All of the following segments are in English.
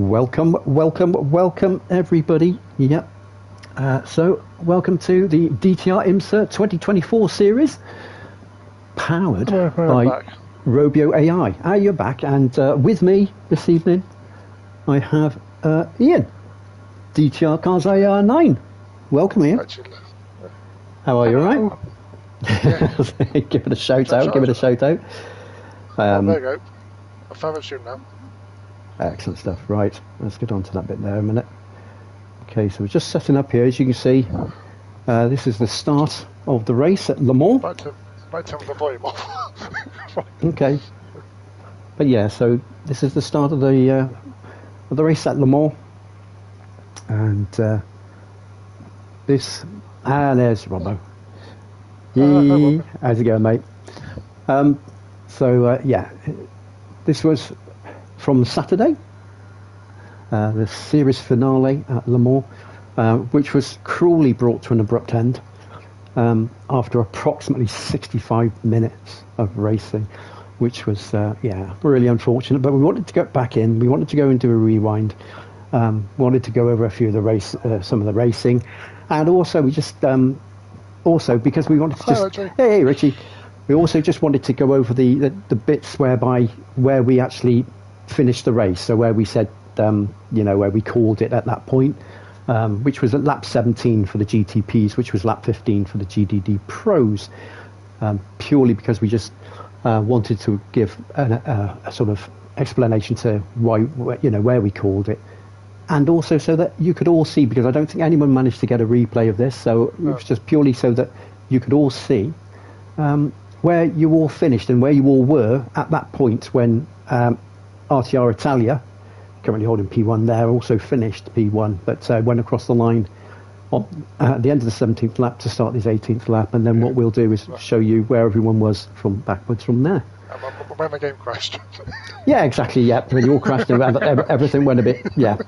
Welcome, everybody. Yep. So, welcome to the DTR IMSA 2024 series, powered by ROBIO.AI. You're back, and with me this evening, I have Ian, DTR Cars AR 9. Welcome, Ian. How are you, all right? Yeah. Give it a shout out. There you go. I found it soon now. Excellent stuff. Right, let's get on to that bit there a minute. Okay, so we're just setting up here. As you can see, this is the start of the race at Le Mans. Might turn the volume off. Okay. But yeah, so this is the start of the race at Le Mans, and there's Robbo. How's it going, mate? Yeah, this was from Saturday, the series finale at Le Mans, which was cruelly brought to an abrupt end after approximately 65 minutes of racing, which was really unfortunate. But we wanted to get back in. We wanted to go and do a rewind. Wanted to go over a few of the some of the racing, and also we just also because we wanted to just hey Richie, we also just wanted to go over the bits where we actually finished the race. So where we said where we called it at that point, which was at lap 17 for the GTPs, which was lap 15 for the GDD Pros, purely because we just wanted to give a sort of explanation to where we called it, and also so that you could all see, because I don't think anyone managed to get a replay of this, so it was just purely so that you could all see where you all finished and where you all were at that point when RTR Italia, currently holding P1 there, also finished P1, but went across the line at the end of the 17th lap to start his 18th lap, and then what we'll do is show you where everyone was from backwards from there. When the game crashed. Yeah, exactly, yeah. When you all crashed and everything went a bit, yeah.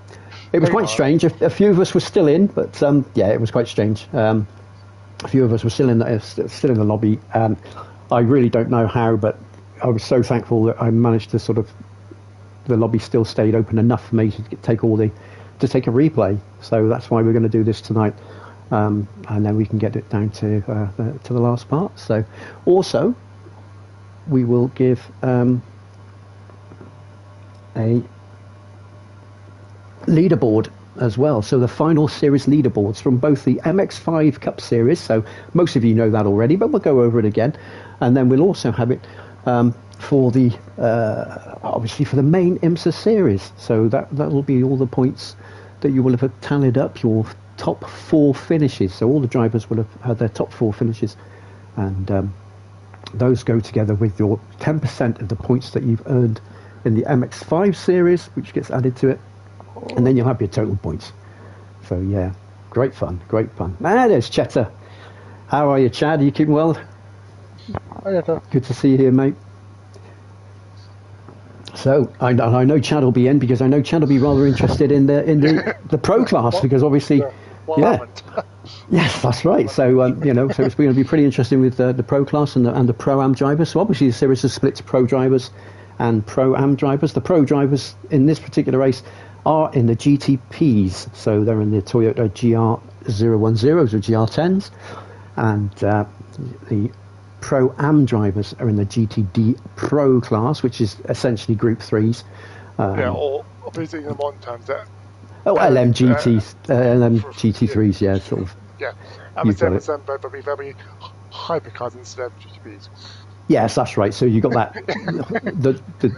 It was quite strange. A few of us were still in, but it was quite strange. A few of us were still in the lobby. I really don't know how, but I was so thankful that I managed to the lobby still stayed open enough for me to take a replay. So that's why we're going to do this tonight, and then we can get it down to the last part. So also we will give a leaderboard as well. So the final series leaderboards from both the MX5 Cup Series, so most of you know that already, but we'll go over it again, and then we'll also have it for the obviously for the main IMSA Series. So that will be all the points that you will have tallied up, your top 4 finishes. So all the drivers will have had their top 4 finishes, and those go together with your 10% of the points that you've earned in the MX5 Series, which gets added to it, and then you'll have your total points. So yeah, great fun. There's Cheddar. How are you, Chad? Are you keeping well? Good to see you here, mate. So I know Chad will be in, because I know Chad will be rather interested in the pro class, because obviously, yes, that's right. So so it's going to be pretty interesting with the pro class and the pro-am drivers. So obviously the series is split to pro drivers and pro-am drivers. The pro drivers in this particular race are in the GTPs, so they're in the Toyota GR010s or GR10s, and the Pro-Am drivers are in the GTD Pro class, which is essentially Group 3s. Or obviously in the modern terms, LMGTs, LMGT3s, yeah, sort of. Yeah, and the 7% but be very hypercars instead of GTPs. Yes, that's right. So you got that the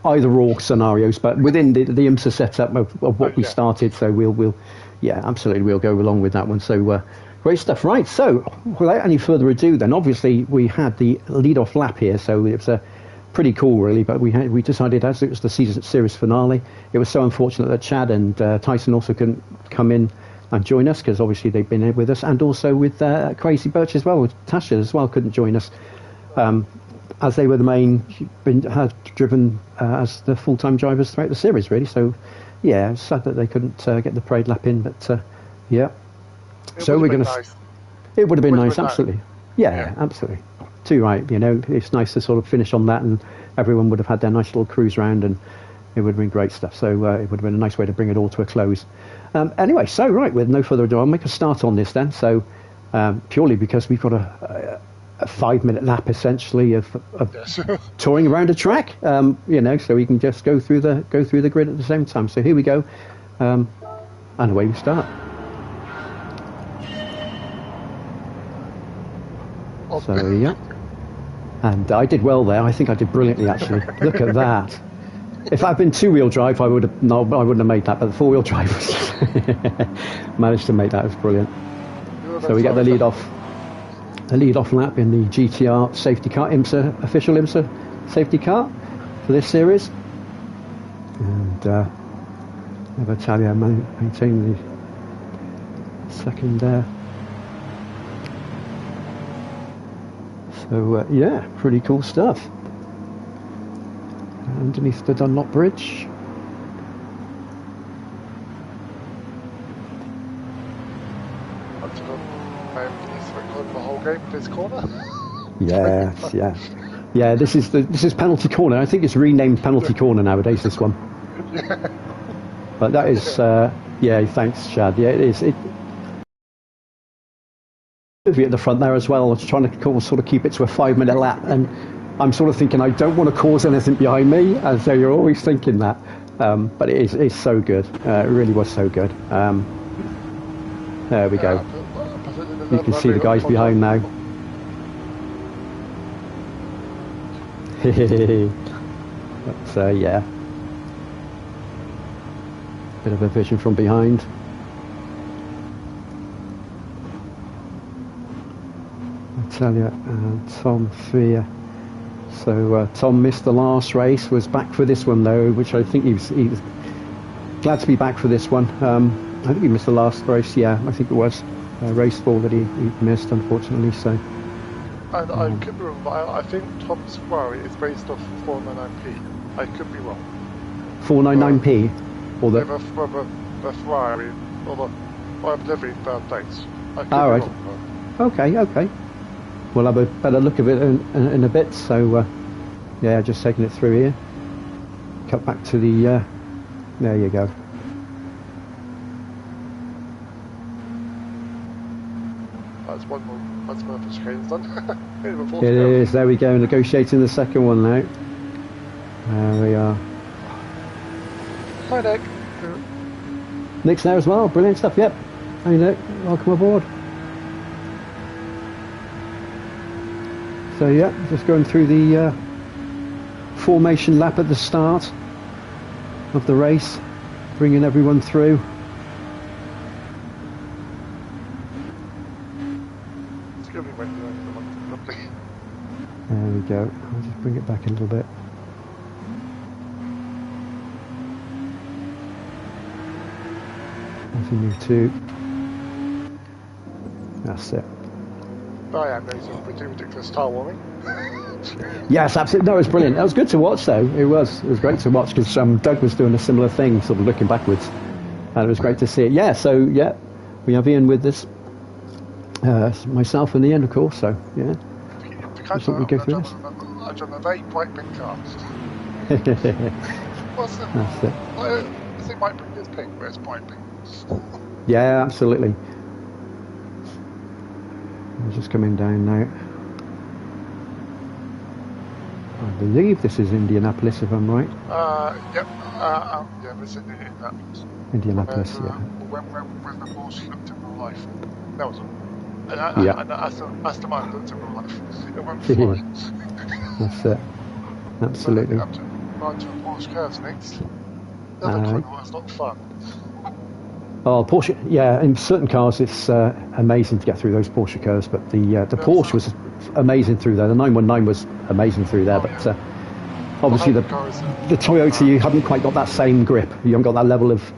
either or scenarios, but within the IMSA setup of what we started. So we'll absolutely, we'll go along with that one. So great stuff. Right, so without any further ado, then obviously we had the lead-off lap here, so it was pretty cool, really. But we decided, as it was the series finale, it was so unfortunate that Chad and Tyson also couldn't come in and join us, because obviously they've been here with us, and also with Crazy Birch as well, with Tasha as well, couldn't join us, as they were the main had driven as the full-time drivers throughout the series, really. So yeah, it's sad that they couldn't get the parade lap in, but yeah. So we're going to. It would have been nice, absolutely. Yeah, absolutely. Too right. It's nice to sort of finish on that, and everyone would have had their nice little cruise round, and It would have been great stuff. So it would have been a nice way to bring it all to a close. Anyway, so right, with no further ado, I'll make a start on this then. So purely because we've got a 5-minute lap essentially of touring around a track, you know, so we can just go through the grid at the same time. So here we go, and away we start. So yeah, and I did well there. I think I did brilliantly actually. Look at that. If I'd been two-wheel drive, I wouldn't have made that. But the four-wheel drive managed to make that. It was brilliant. So we get the lead off lap in the GTR safety car, official IMSA safety car for this series, and Natalia maintained the second there. So yeah, pretty cool stuff. Underneath the Dunlop Bridge. The whole game, this corner. Yeah. This is penalty corner. I think it's renamed penalty corner nowadays. This one. Yeah. But that is yeah. Thanks, Chad. Yeah, it is. It at the front there as well. I was trying to sort of keep it to a 5-minute lap, and I'm sort of thinking I don't want to cause anything behind me, and so you're always thinking that. But it's so good. It really was so good. There we go. You can see the guys behind now. But yeah, bit of a vision from behind. I tell you, Tom Fear. So Tom missed the last race, was back for this one though, which I think he was glad to be back for this one. I think he missed the last race, yeah, I think it was race 4 that he missed, unfortunately. So. And I could be wrong, but I think Tom's Ferrari is based off 499p. I could be wrong. 499p? Or the Ferrari, or the delivery dates. I could be wrong. Okay. We'll have a better look at it in a bit. So, yeah, just taking it through here. Cut back to the. There you go. That's one more. That's one of the chicanes done. It is. There we go. Negotiating the second one now. There we are. Hi, Nick. Nick's there as well. Brilliant stuff. Yep. Hey, Nick. Welcome aboard. So yeah, just going through the formation lap at the start of the race, bringing everyone through. There we go. I'll just bring it back a little bit. As we move to. That's it. I am noticing pretty ridiculous tire warming. Yes, absolutely. No, it was brilliant. It was good to watch, though. It was great to watch because Doug was doing a similar thing, sort of looking backwards, and it was great to see it. Yeah, so yeah, we have Ian with this, myself and Ian, of course. So yeah, because we go through this. I drive a very bright pink car. That's it. I think bright pink is pink, but it's bright pink. Yeah, absolutely. I'm just coming down now. I believe this is Indianapolis, if I'm right. Yep. Yeah, it's in Indianapolis. Indianapolis, yeah. When the Porsche looked in real life, that was yeah. And that's the man looked in real life. It went flying. That's it. Absolutely. Up to Porsche curves next. That's not fun. Oh, Porsche, yeah, in certain cars it's amazing to get through those Porsche curves, but the Porsche was amazing through there. The 919 was amazing through there, but obviously the Toyota, you haven't quite got that same grip. You haven't got that level of,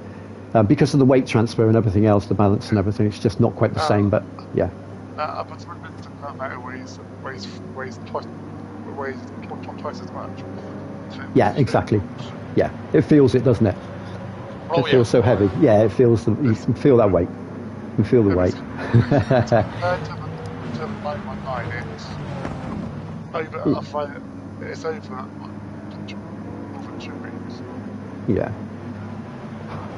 because of the weight transfer and everything else, the balance and everything, it's just not quite the same, but yeah. But it weighs twice as much. Yeah, exactly. Yeah, it feels it, doesn't it? It feels so heavy. Yeah, it feels. You can feel that weight. You can feel the weight. Compared to the 919, it's over. I find it's over more than 2 weeks. Yeah.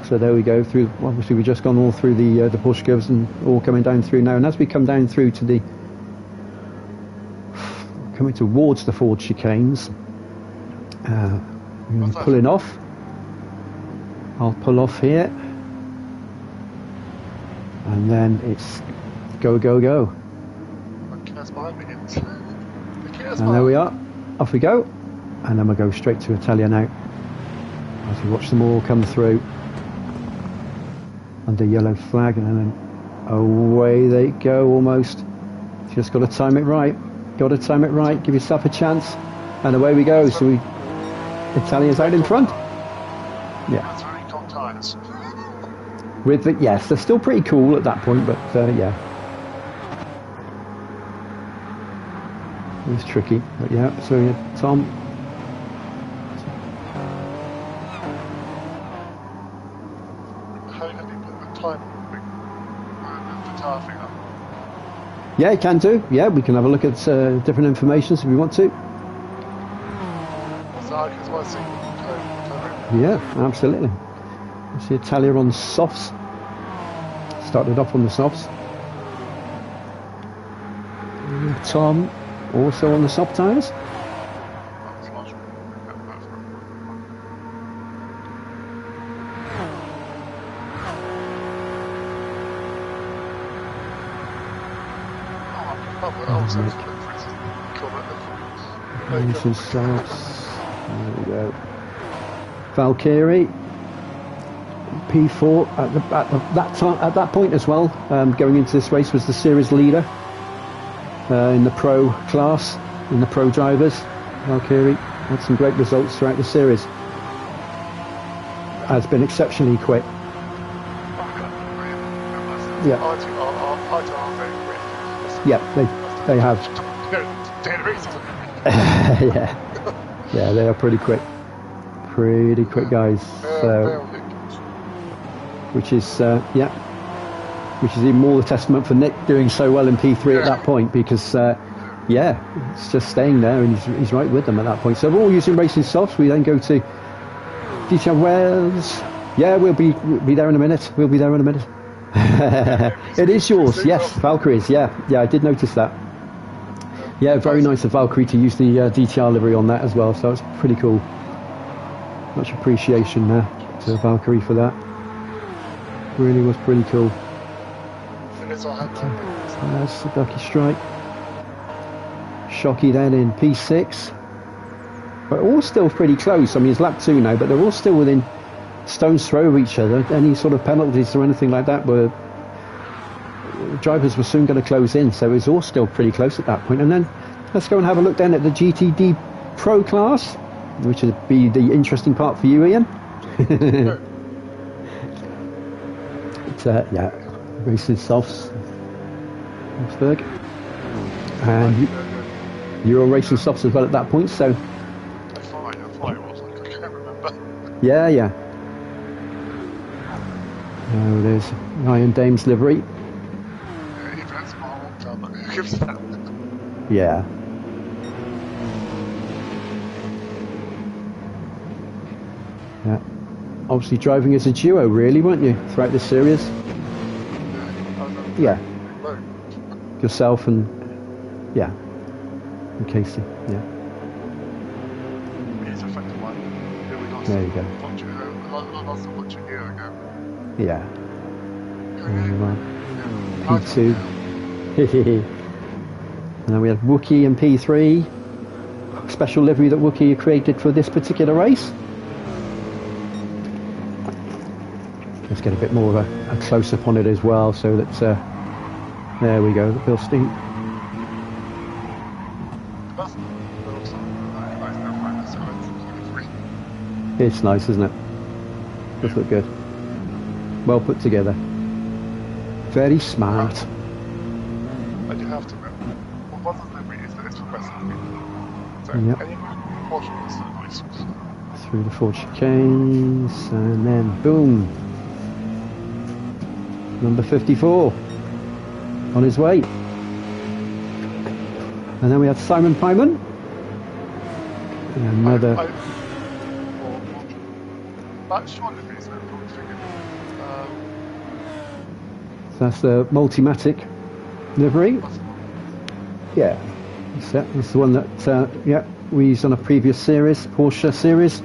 So there we go. Through obviously we've just gone all through the Porsche curves and all coming down through now. And as we come down through to coming towards the Ford chicanes, pulling off. I'll pull off here, and then it's go go go. And there we are. Off we go, and then we'll go straight to Italia now. As we watch them all come through under yellow flag, and then away they go almost. Just got to time it right. Got to time it right. Give yourself a chance, and away we go. So Italia's out in front. Yeah. That's very cool times. Yes, they're still pretty cool at that point, but yeah. It's tricky, but yeah. So Tom. How have you put the time the tire thing up? Yeah, you can do. Yeah, we can have a look at different information if we want to. Yeah, absolutely. You see Italia on softs. Started off on the softs. Tom also on the soft tyres. There we go. Valkyrie P4 at that point as well. Going into this race was the series leader in the pro class, in the pro drivers. Valkyrie had some great results throughout the series. Has been exceptionally quick. Yeah. Yeah, they have. Yeah, they are pretty quick guys. So, which is even more the testament for Nick doing so well in P3 at that point, because yeah, it's just staying there and he's right with them at that point. So we're all using racing softs. We then go to DTR Wales. Yeah, we'll be there in a minute. It is yours, yes, Valkyrie's. Yeah, I did notice that. Yeah, very nice of Valkyrie to use the DTR livery on that as well, so it's pretty cool. Much appreciation there to Valkyrie for that. Really was pretty cool. That's the Ducky Strike. Shocky then in P6. But all still pretty close. I mean, it's lap 2 now, but they're all still within stone's throw of each other. Any sort of penalties or anything like that drivers were soon going to close in, so it was all still pretty close at that point. And then let's go and have a look then at the GTD Pro class, which would be the interesting part for you, Ian. But, yeah, racing softs, Wolfsburg, and you're all racing softs as well at that point. So I thought it was like, I can't remember. yeah. Oh, there's Ryan Dame's livery. Yeah. Yeah. Obviously driving as a duo, really, weren't you, throughout this series? Yeah. Yourself and and Casey. Yeah. There you go. Yeah. P2. And then we had Wookie in P3. Special livery that Wookie created for this particular race. Let's get a bit more of a close-up on it as well, so that there we go, the Bilstein. It's nice, isn't it? Does look good. Well put together. Very smart. I do have to remember. One of the livery is that it's progressive. So yep. any portion is nice. Through the Ford chicanes, and then boom. Number 54 on his way. And then we had Simon Pyman. Another. That's short of these, I'm probably thinking. That's the Multimatic livery. Yeah, that's the one that we used on a previous series, Porsche series,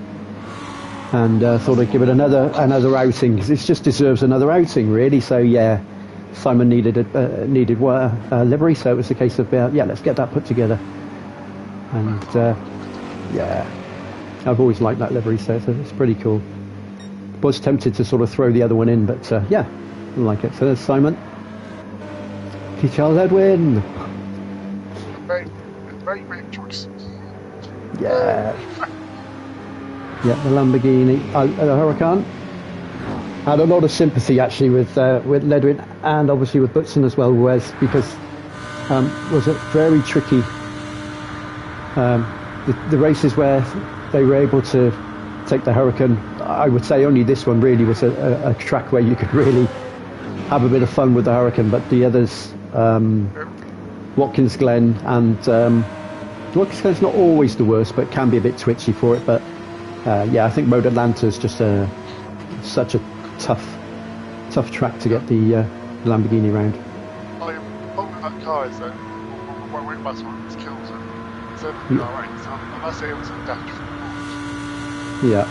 and thought I'd give it another outing because it just deserves another outing, really. So yeah, Simon needed a livery, so it was a case of let's get that put together. And I've always liked that livery, so it's pretty cool. Was tempted to sort of throw the other one in, but I like it. So there's Simon. Charles Edwin. Very great choice. Yeah. Yeah, the Lamborghini, the Huracan. I had a lot of sympathy actually with Ledwin and obviously with Butson as well, Wes, because was it very tricky. The races where they were able to take the Huracan, I would say only this one really was a track where you could really have a bit of fun with the Huracan, but the others, Watkins Glen and Watkins Glen's not always the worst, but can be a bit twitchy for it. But I think Road Atlanta is just such a tough track to get the Lamborghini round. Oh, the problem with that car is that when we pass one, it's killed it. It's everything alright, so unless it was a dash from the yeah,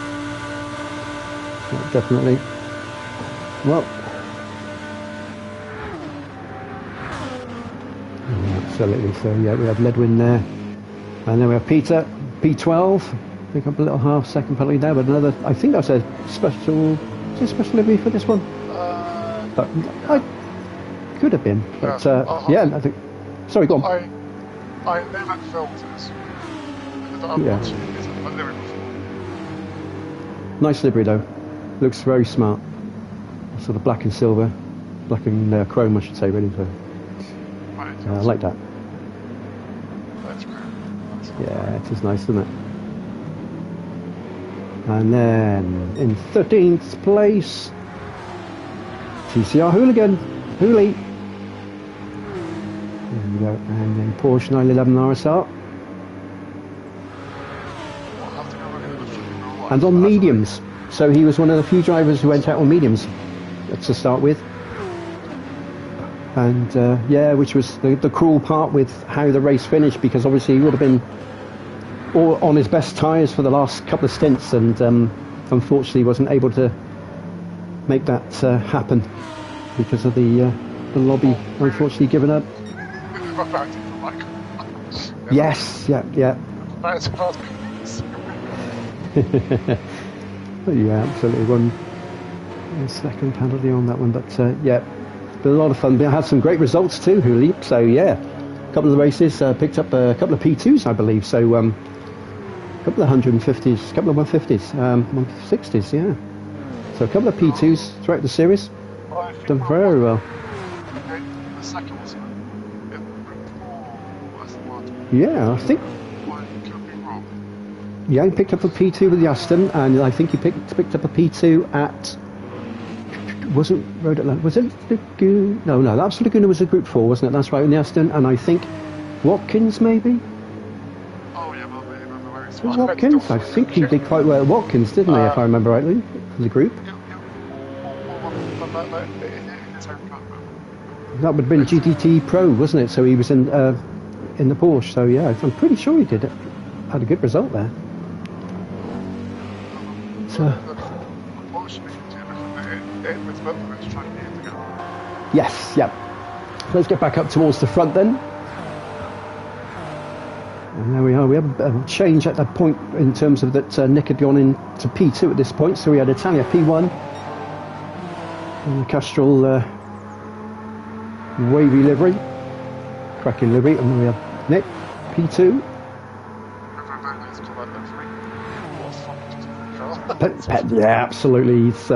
definitely. Well, absolutely. So yeah, we have Ledwin there, and then we have Peter, P12. Pick up a little half-second penalty there, but another. I think that's a special livery for this one. But I could have been, but I think. Sorry, go on. I never felt this. Nice livery though. Looks very smart. Sort of black and silver, black and chrome, I should say, really. So I like that. That's great. Yeah, it is nice, isn't it? And then in 13th place, TCR Hooligan, Hooley. There we go. And then Porsche 911 RSR. And on mediums. So he was one of the few drivers who went out on mediums to start with. And which was the cruel part with how the race finished, because obviously he would have been all on his best tyres for the last couple of stints, and unfortunately wasn't able to make that happen because of the lobby unfortunately giving up. Yes, yeah. Yeah, absolutely. One second penalty on that one, but been a lot of fun. I had some great results too, Hooley. So yeah, a couple of the races picked up a couple of P2s, I believe. So a couple of 150s, a couple of 150s, 160s, yeah. So a couple of P2s throughout the series. Done very well. The second was yeah, I think. Yeah, he picked up a P2 with the Aston, and I think he picked up a P2 at. Wasn't Road Atlanta? Was it Laguna? No, that was Laguna. Was a Group 4, wasn't it? That's right, in the Aston, and I think Watkins maybe. Oh yeah, was Watkins? I think he did quite well at Watkins, didn't he? If I remember rightly, for the group. That would have been GTT Pro, wasn't it? So he was in the Porsche. So yeah, I'm pretty sure he did it. Had a good result there. So. Yes, yeah. Let's get back up towards the front then. And there we are. We have a change at that point in terms of that Nick had gone into P2 at this point. So we had Italia P1 and the Castrol wavy livery, cracking livery, and then we have Nick P2. Yeah, absolutely. It's,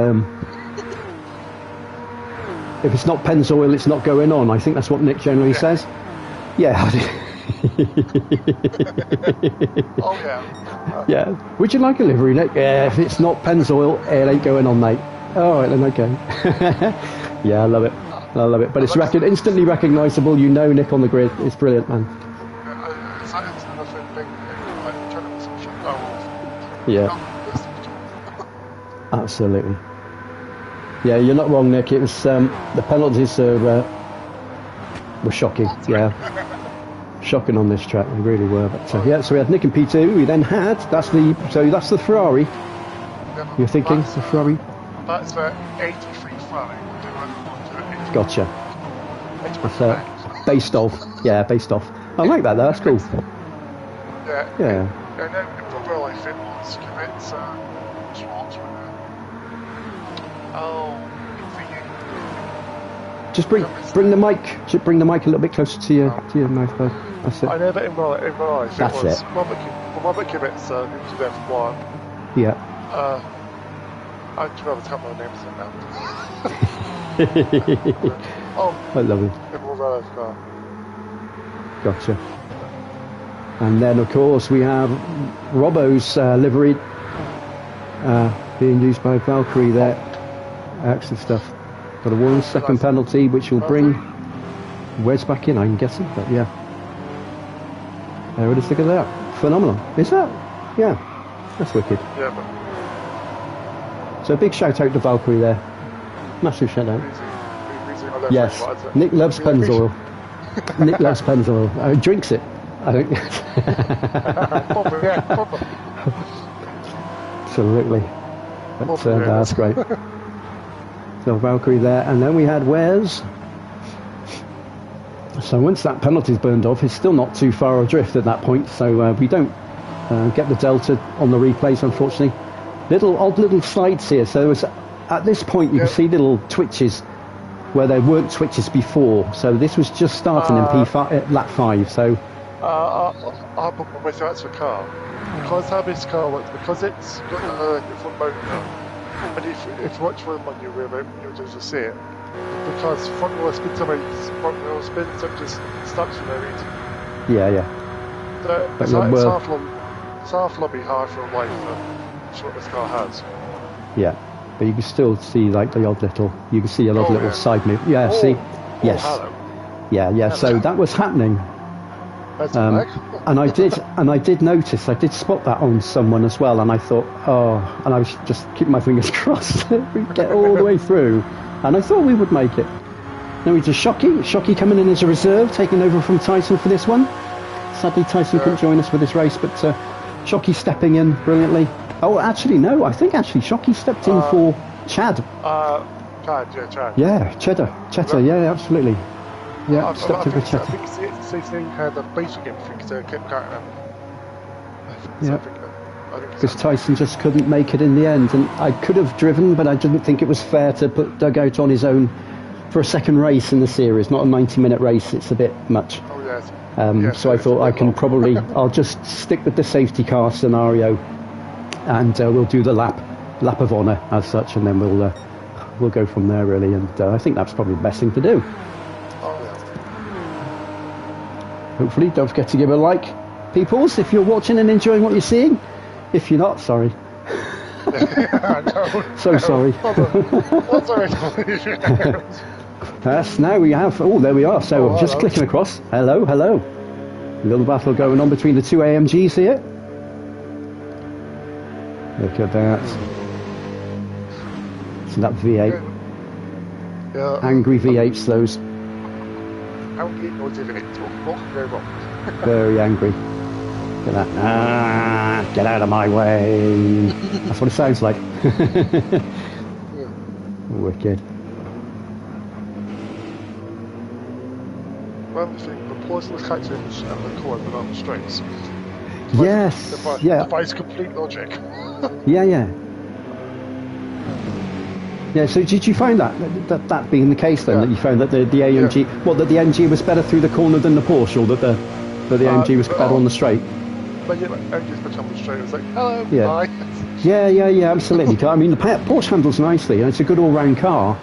if it's not Pennzoil, it's not going on. I think that's what Nick generally says. Yeah. Oh yeah. Yeah. Would you like a livery, Nick? Yeah. If it's not Pennzoil, it ain't going on, mate. All right then. Okay. Yeah, I love it. I love it. But it's instantly recognisable. You know Nick on the grid. It's brilliant, man. Yeah. Absolutely. Yeah, you're not wrong, Nick. It was the penalties were shocking. Yeah, shocking on this track. They really were. But yeah, so we had Nick and P2. We then had that's the Ferrari. Yeah, You're thinking the Ferrari? That's the 83 Ferrari. Gotcha. That's based off. Yeah, based off. I like that though. That's cool. Yeah. Yeah. And then in real life it was Kibitz Schwartz with Just bring the mic. Just bring the mic a little bit closer to your mouth, bud. That's it. I know that in real life That's it was it. Robert Kibitz, who was there for one. Yeah. I can't remember the names of them now. I love it. In real life car. Gotcha. And then, of course, we have Robbo's livery being used by Valkyrie there. Excellent stuff. Got a 1 second penalty, which will bring Wes back in, I'm guessing. But yeah. There it is, look at that. Phenomenal. Is that? Yeah. That's wicked. Yeah, but... So big shout out to Valkyrie there. Massive shout out. Yes. Nick loves Pennzoil. Nick loves Pennzoil. Drinks it, I think. Absolutely. But, that's great. So Valkyrie there, and then we had Wes. So once that penalty's burned off, he's still not too far adrift at that point. So we don't get the delta on the replays, unfortunately. Odd little slides here. So at this point, you can see little twitches where there weren't twitches before. So this was just starting in P5 lap 5. So I'll put my way that's the car. Because how this car works, because it's got a different motor. And if you watch the menu remote, you'll just see it. Because front wheel spins away, front wheel spins, so it just stops for no reason. Yeah. So it's half lobby, half real life for what this car has. Yeah. But you can still see like the odd little, you can see a lot of little side move. Yeah, see? Yes. Hello. Yeah. Hello. So that was happening. And I did notice, I did spot that on someone as well, and I thought, and I was just keeping my fingers crossed we get all the way through, and I thought we would make it. Then we just Shockey coming in as a reserve, taking over from Tyson for this one. Sadly Tyson couldn't join us for this race, but Shockey stepping in brilliantly. Oh, actually no, I think Shockey stepped in for Chad. Chad. Yeah, Cheddar, yeah, absolutely. Yeah, stepped in for Cheddar. I think it's the same thing had a basic thing to keep carrying. Yeah. Because Tyson just couldn't make it in the end, and I could have driven, but I didn't think it was fair to put Dugout on his own for a second race in the series, not a 90-minute race. It's a bit much. Oh yes. So I thought I can probably, I'll just stick with the safety car scenario, and we'll do the lap of honour as such, and then we'll go from there really. And I think that's probably the best thing to do. Hopefully, don't forget to give a like, peoples, if you're watching and enjoying what you're seeing. If you're not, sorry. Sorry. Yes, now we have. Oh, there we are. So I'm just clicking across. Hello. A little battle going on between the two AMGs here. Look at that. So that V8. Yeah. Angry V8s, those. Very angry. Look at that. Get out of my way. That's what it sounds like. Wicked. Well, the poisonous cactus and the corn without the strings. Yes. Defies complete logic. Yeah. Yeah, so did you find that being the case then, that you found that the AMG, that the AMG was better through the corner than the Porsche, or that the AMG was better on the straight? But yeah, AMG's better on the straight. It's like, hello, bye. Yeah, absolutely. I mean, the Porsche handles nicely, and it's a good all-round car.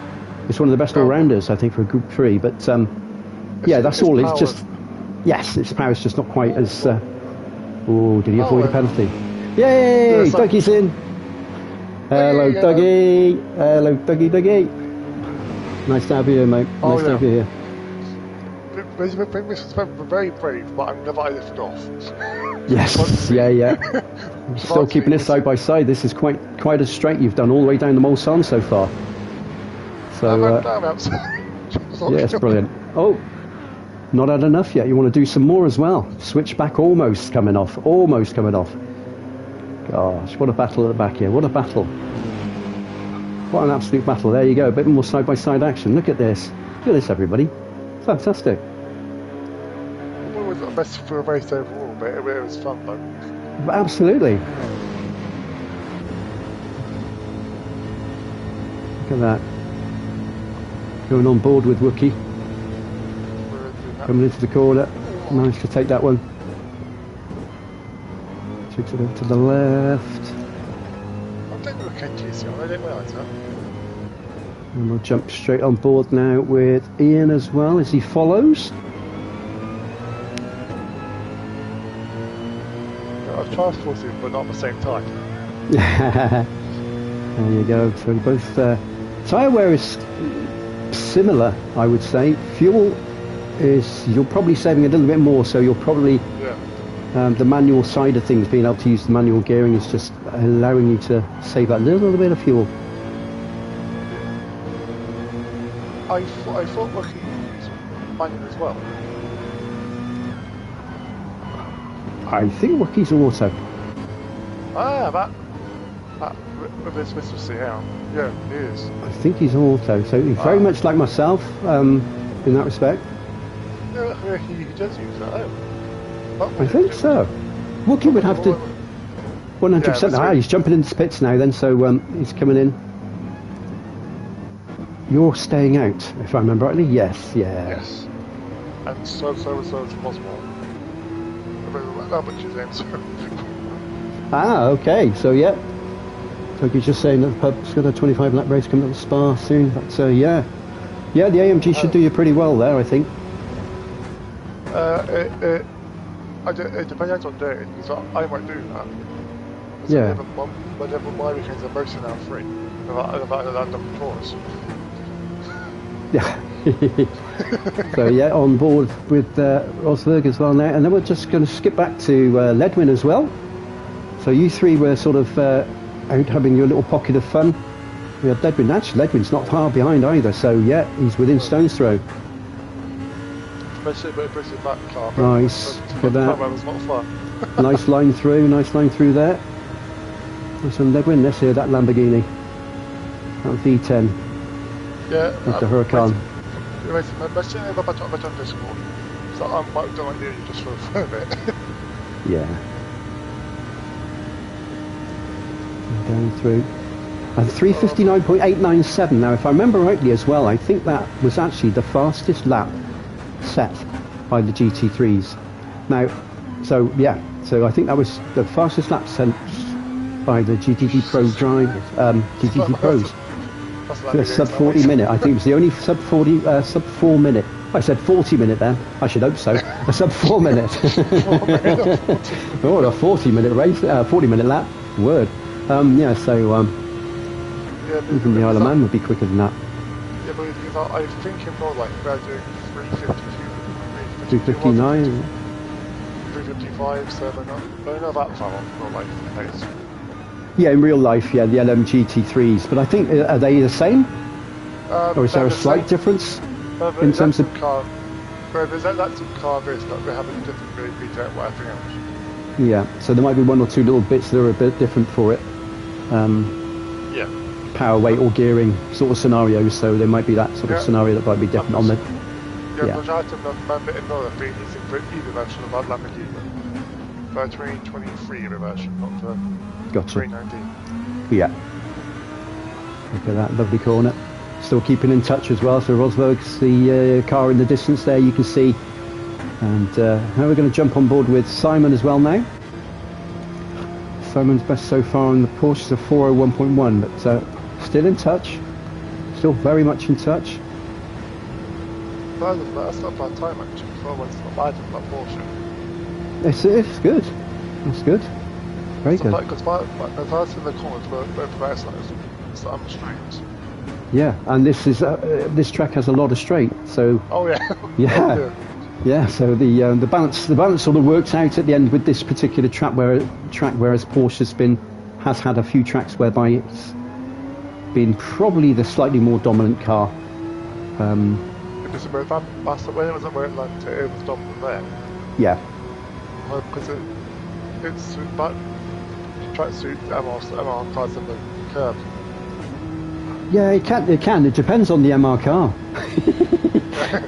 It's one of the best all-rounders, I think, for a Group 3, but that's all. It's just, its power's just not quite as... did he avoid a penalty? Yay! Dougie's in! Hello, Dougie. Hello, Dougie. Nice to have you here, mate. Nice to have you here. we're very brave, but I'm glad I lifted off. Yes, yeah. Still keeping it side by side. This is quite a straight you've done all the way down the Mulsanne so far. So, yeah, it's brilliant. Oh, not had enough yet. You want to do some more as well. Switchback almost coming off. Almost coming off. Gosh, what a battle at the back here. What a battle. What an absolute battle. There you go. A bit more side by side action. Look at this. Look at this, everybody. Fantastic. It was a mess for a race overall, but it was fun though. Absolutely. Look at that. Going on board with Wookie. Coming into the corner. Managed to take that one. Takes it over to the left. I think we were KTC, I didn't realise that. And we'll jump straight on board now with Ian as well as he follows. I was transported, but not at the same time. There you go. So both tyre wear is similar, I would say. Fuel is, you're probably saving a little bit more, so you're probably the manual side of things, being able to use the manual gearing is just allowing you to save that little bit of fuel. I thought Wookie used manual as well. I think Wookie's auto. That with this Mr. CL. Yeah, he is. I think he's auto, so he's very much like myself in that respect. Yeah, he does use that. I think so. Wookie would have to 100%. He's jumping into pits now then, so he's coming in. You're staying out, if I remember rightly. Yes, yeah. Yes. And so is Oswald. That much his name, so. Okay, so yeah. So he's just saying that the pub's got a 25 lap race coming up to Spa soon, but yeah. Yeah, the AMG should do you pretty well there, I think. It depends on day, because I won't do that. Yeah. Whenever my weekends are mostly now free, I've done tours. Yeah. So yeah, on board with Rosberg as well now, and then we're just going to skip back to Ledwin as well. So you three were sort of out having your little pocket of fun. We had Ledwin. Actually, Ledwin's not far behind either, so yeah, he's within stone's throw. Especially that car. Nice. Look at that. That was not fun. Nice line through there. There's some Ledwin. Let's hear that Lamborghini. That V10. Yeah. With the Huracan. Imagine if I back on Discord. So I might do like you just for a bit. Yeah. Down through. And 3:59.897. Now, if I remember rightly as well, I think that was actually the fastest lap set by the GT3s. Now, so yeah, so I think that was the fastest lap set by the GTD Pro GTD Pros. Yeah, sub 40 minute. I think it was the only sub 4 minute. I said 40 minute then. I should hope so. A sub 4 minute. Oh, a 40 minute race, 40 minute lap. Word. Yeah. So even the Isle of Man would be quicker than that. Yeah, but because I think in more like they're doing 352, 359. 355, so they're not that far off real life pace. Yeah, in real life, yeah, the LM GT3s. But I think, are they the same? Or is there a slight difference in terms of... car? There's that's some car bits that they have a different detail than everything else. Yeah, so there might be one or two little bits that are a bit different for it. Yeah. Power, weight or gearing sort of scenarios, so there might be that sort of scenario that might be different on the... Yeah, but I have to remember another thing is in either version of that Lamborghini. For 2023 version, not for 2019. Yeah. Look at that lovely corner. Still keeping in touch as well. So Rosberg's the car in the distance there, you can see. And now we're going to jump on board with Simon as well now. Simon's best so far on the Porsche is a 401.1, but still in touch. Still very much in touch. That's not a bad time actually. 401's not bad for that Porsche. It's good. That's good. Very good. Because first in the corners were both it's straight. Yeah, and this track has a lot of straight, so. Oh yeah. Yeah. Oh, Yeah, so the balance sort of works out at the end with this particular track, whereas Porsche has had a few tracks whereby it's been probably the slightly more dominant car. Because that's the way it was at Atlanta, it was dominant there. Yeah. Well, because it's but track suits MR cars in the curve. Yeah, it can. It depends on the MR car.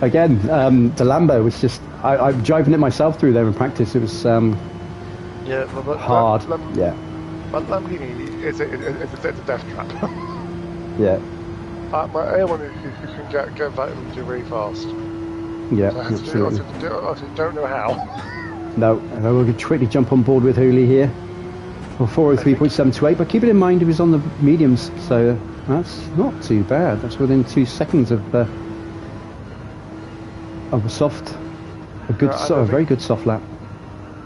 Again, the Lambo was just. I'm driving it myself through there in practice. It was yeah, but hard. Yeah. But Lamborghini is a death trap. Yeah. Anyone who can get that into really fast. Yeah, so absolutely. I don't know how. No, we're going to quickly jump on board with Hooley here. Well, 403.728, but keep it in mind he was on the mediums, so that's not too bad. That's within 2 seconds of a very good soft lap.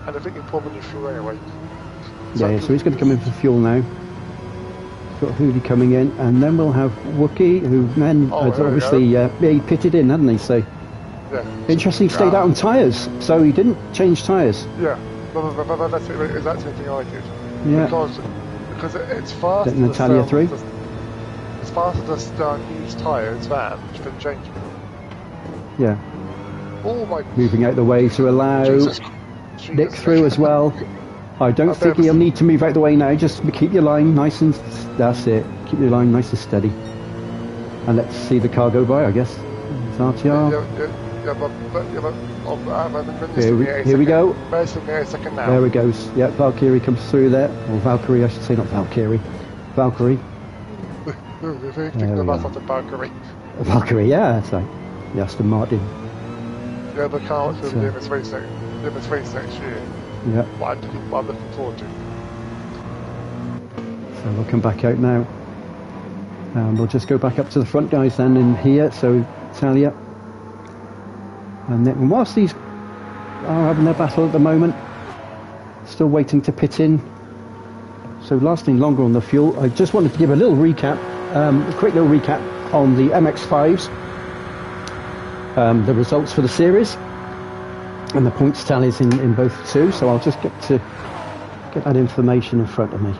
And I think you're probably through anyway. Yeah, so he's going to come in for fuel now. Got Hooley coming in, and then we'll have Wookie, who then has obviously he pitted in, hadn't he? So yeah. Interesting, stayed out on tyres, so he didn't change tyres. Yeah, but that's exactly the thing I did. Yeah. Because it's faster. Getting Natalia through. It's faster to start use tyres than change them. Yeah. Oh my. Moving out the way to allow Nick through as well. I don't think he'll need to move out the way now. Just keep your line nice and. That's it. Keep your line nice and steady. And let's see the car go by, I guess. It's RTR. Here we go. There it goes. Yeah, Valkyrie comes through there. Or Valkyrie, I should say, not Valkyrie. Valkyrie. Valkyrie, yeah, that's right. The Aston Martin. Yeah, the car was the limits race next year. Yeah. What I'm looking forward to. So we'll come back out now. We'll just go back up to the front guys then in here. So Talia. And whilst these are having their battle at the moment, still waiting to pit in, so lasting longer on the fuel. I just wanted to give a little recap, a quick little recap on the MX-5s, the results for the series, and the points tallies in both two. So I'll just get that information in front of me.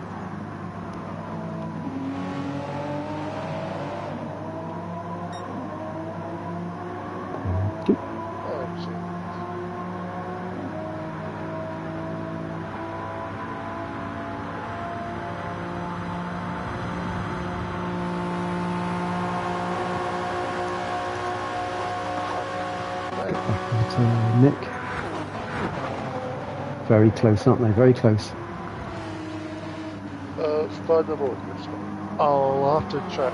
Nick. Very close, aren't they? Very close. I'll have to check.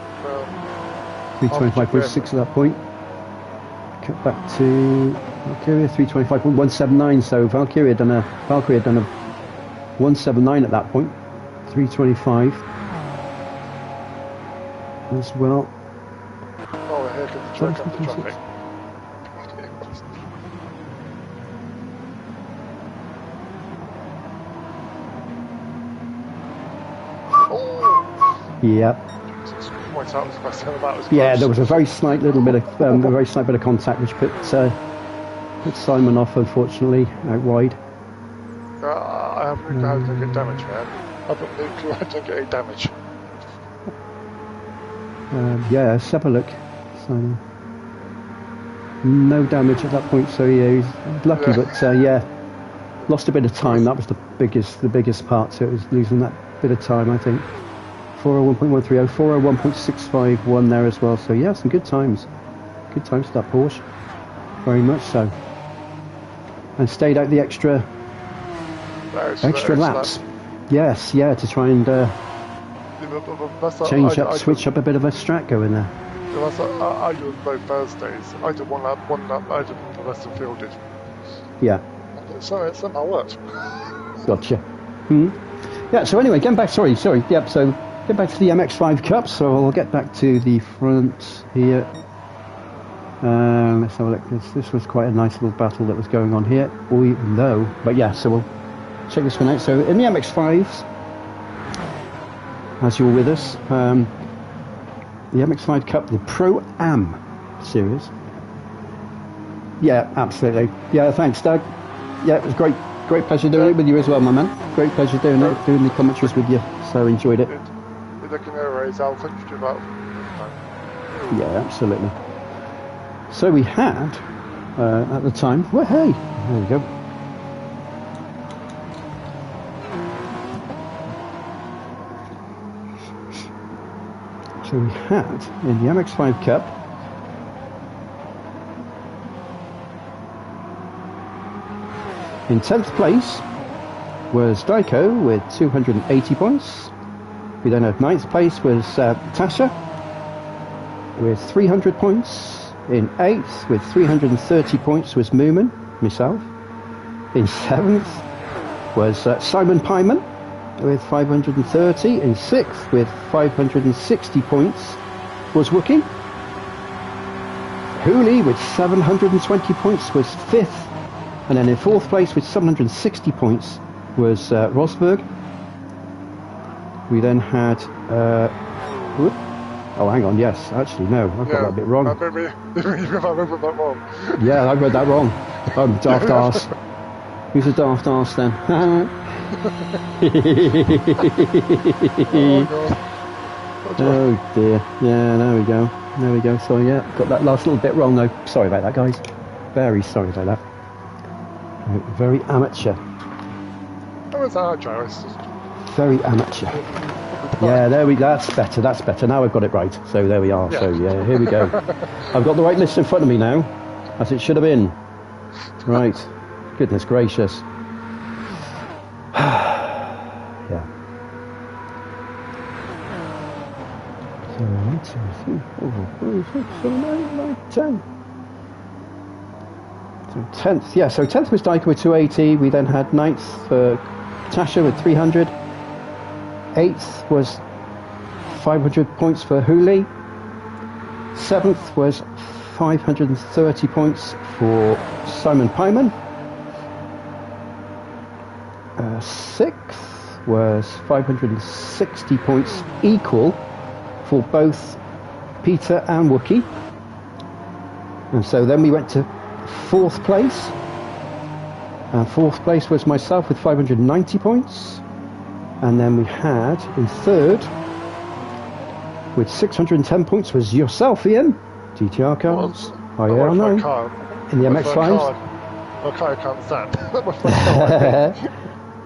325.6 at that point. Cut back to Valkyrie, 325.179. So Valkyrie had done a 179 at that point. 325 as well. Oh, here comes the traffic. Yeah. Yeah, there was a very slight bit of contact which put Simon off, unfortunately, out wide. I haven't how to get damage, man. I don't get any damage. Yeah, let's have a look. Simon. No damage at that point, so yeah, he's lucky, yeah. But yeah, lost a bit of time. That was the biggest part. So it was losing that bit of time, I think. 401.130, 401.651 there as well. So yeah, some good times. Good times for that Porsche. Very much so. And stayed out the extra laps. Yes, yeah, to try and switch up a bit of a strat going there. I do both Thursdays. I did one lap, I did the rest of the field did. Yeah. So it somehow worked. Gotcha. Yeah, so anyway, getting back, sorry, yep, so get back to the MX-5 Cup, so I'll get back to the front here. Let's have a look. This was quite a nice little battle that was going on here, but yeah, so we'll check this one out. So in the MX-5s, as you're with us, the MX-5 Cup, the Pro-Am series, Yeah, absolutely. Yeah, thanks, Doug. Yeah, it was great pleasure doing it with you as well, my man. Great pleasure doing the commentaries with you. So enjoyed it. I'll thank you about next time. Yeah, absolutely. So we had at the time. Well, hey, there we go. So we had in the MX-5 Cup. In 10th place was Daiko with 280 points. We then had 9th place was Tasha with 300 points. In 8th with 330 points was Moomin, myself. In 7th was Simon Pyman with 530. In 6th with 560 points was Wookie. Hooley with 720 points was 5th. And then in 4th place with 760 points was Rosberg. We then had... oh, hang on, yes. Actually, no, I've got that a bit wrong. I read that wrong. Yeah, I read that wrong. I'm daft arse. Who's a daft arse then? Oh, God. Oh, dear. Yeah, there we go. There we go. So, yeah, got that last little bit wrong, though. Sorry about that, guys. Very sorry about that. Very amateur. That was amateur. Very amateur. Yeah, there we go. That's better. That's better. Now I've got it right. So there we are. Yeah. So yeah, here we go. I've got the right list in front of me now, as it should have been. Right. Goodness gracious. Yeah. So 1, 2, 3, 4, 5, 6, 7, 8, 9, 10. So 10th, yeah, so 10th was Daiko with 280. We then had 9th for Tasha with 300. 8th was 500 points for Hooley. 7th was 530 points for Simon Pyman. 6th was 560 points equal for both Peter and Wookie. And so then we went to 4th place. And 4th place was myself with 590 points. And then we had in 3rd with 610 points was yourself, Ian. DTR cars. IR9 in the MX-5s. My car can't stand.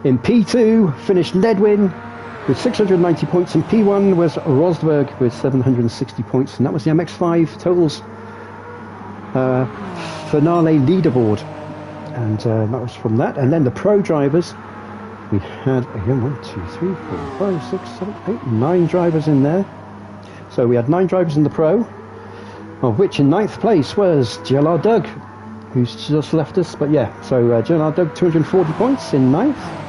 In P2 finished Nedwin with 690 points. In P1 was Rosberg with 760 points. And that was the MX-5 totals finale leaderboard. And that was from that. And then the pro drivers, we had again 1, 2, 3, 4, 5, 6, 7, 8, 9 drivers in there. So we had 9 drivers in the pro, of which in 9th place was JLR Doug, who's just left us. But yeah, so JLR Doug 240 points in 9th.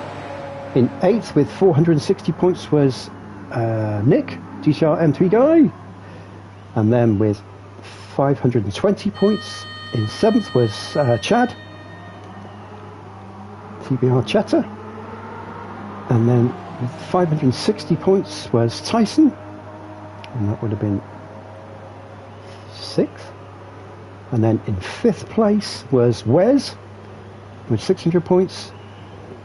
In 8th with 460 points was Nick, DTR M3 guy. And then with 520 points in 7th was Chad, TBR Chatter. And then with 560 points was Tyson, and that would have been 6th. And then in 5th place was Wes with 600 points.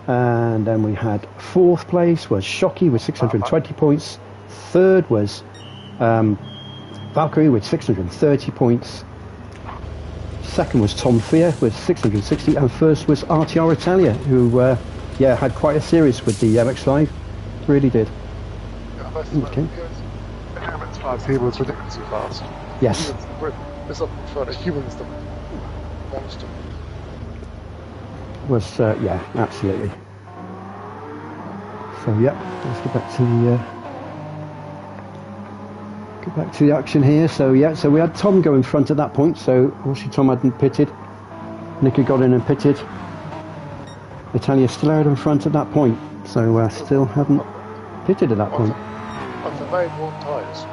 And then we had 4th place was Shocky with 620 points. 3rd was Valkyrie with 630 points. 2nd was Tom Fear with 660, and 1st was RTR Italia, who had quite a series with the MX-5. Really did. Yeah, okay. The MX-5, he was ridiculously fast. Yes. It's up for the humans, the monster. Was yeah, absolutely. So yeah, let's get back to the action here. So yeah, so we had Tom go in front at that point. So obviously Tom hadn't pitted. Nick had got in and pitted. Italia still out in front at that point. So still hadn't pitted at that point. Of the very worn tyres.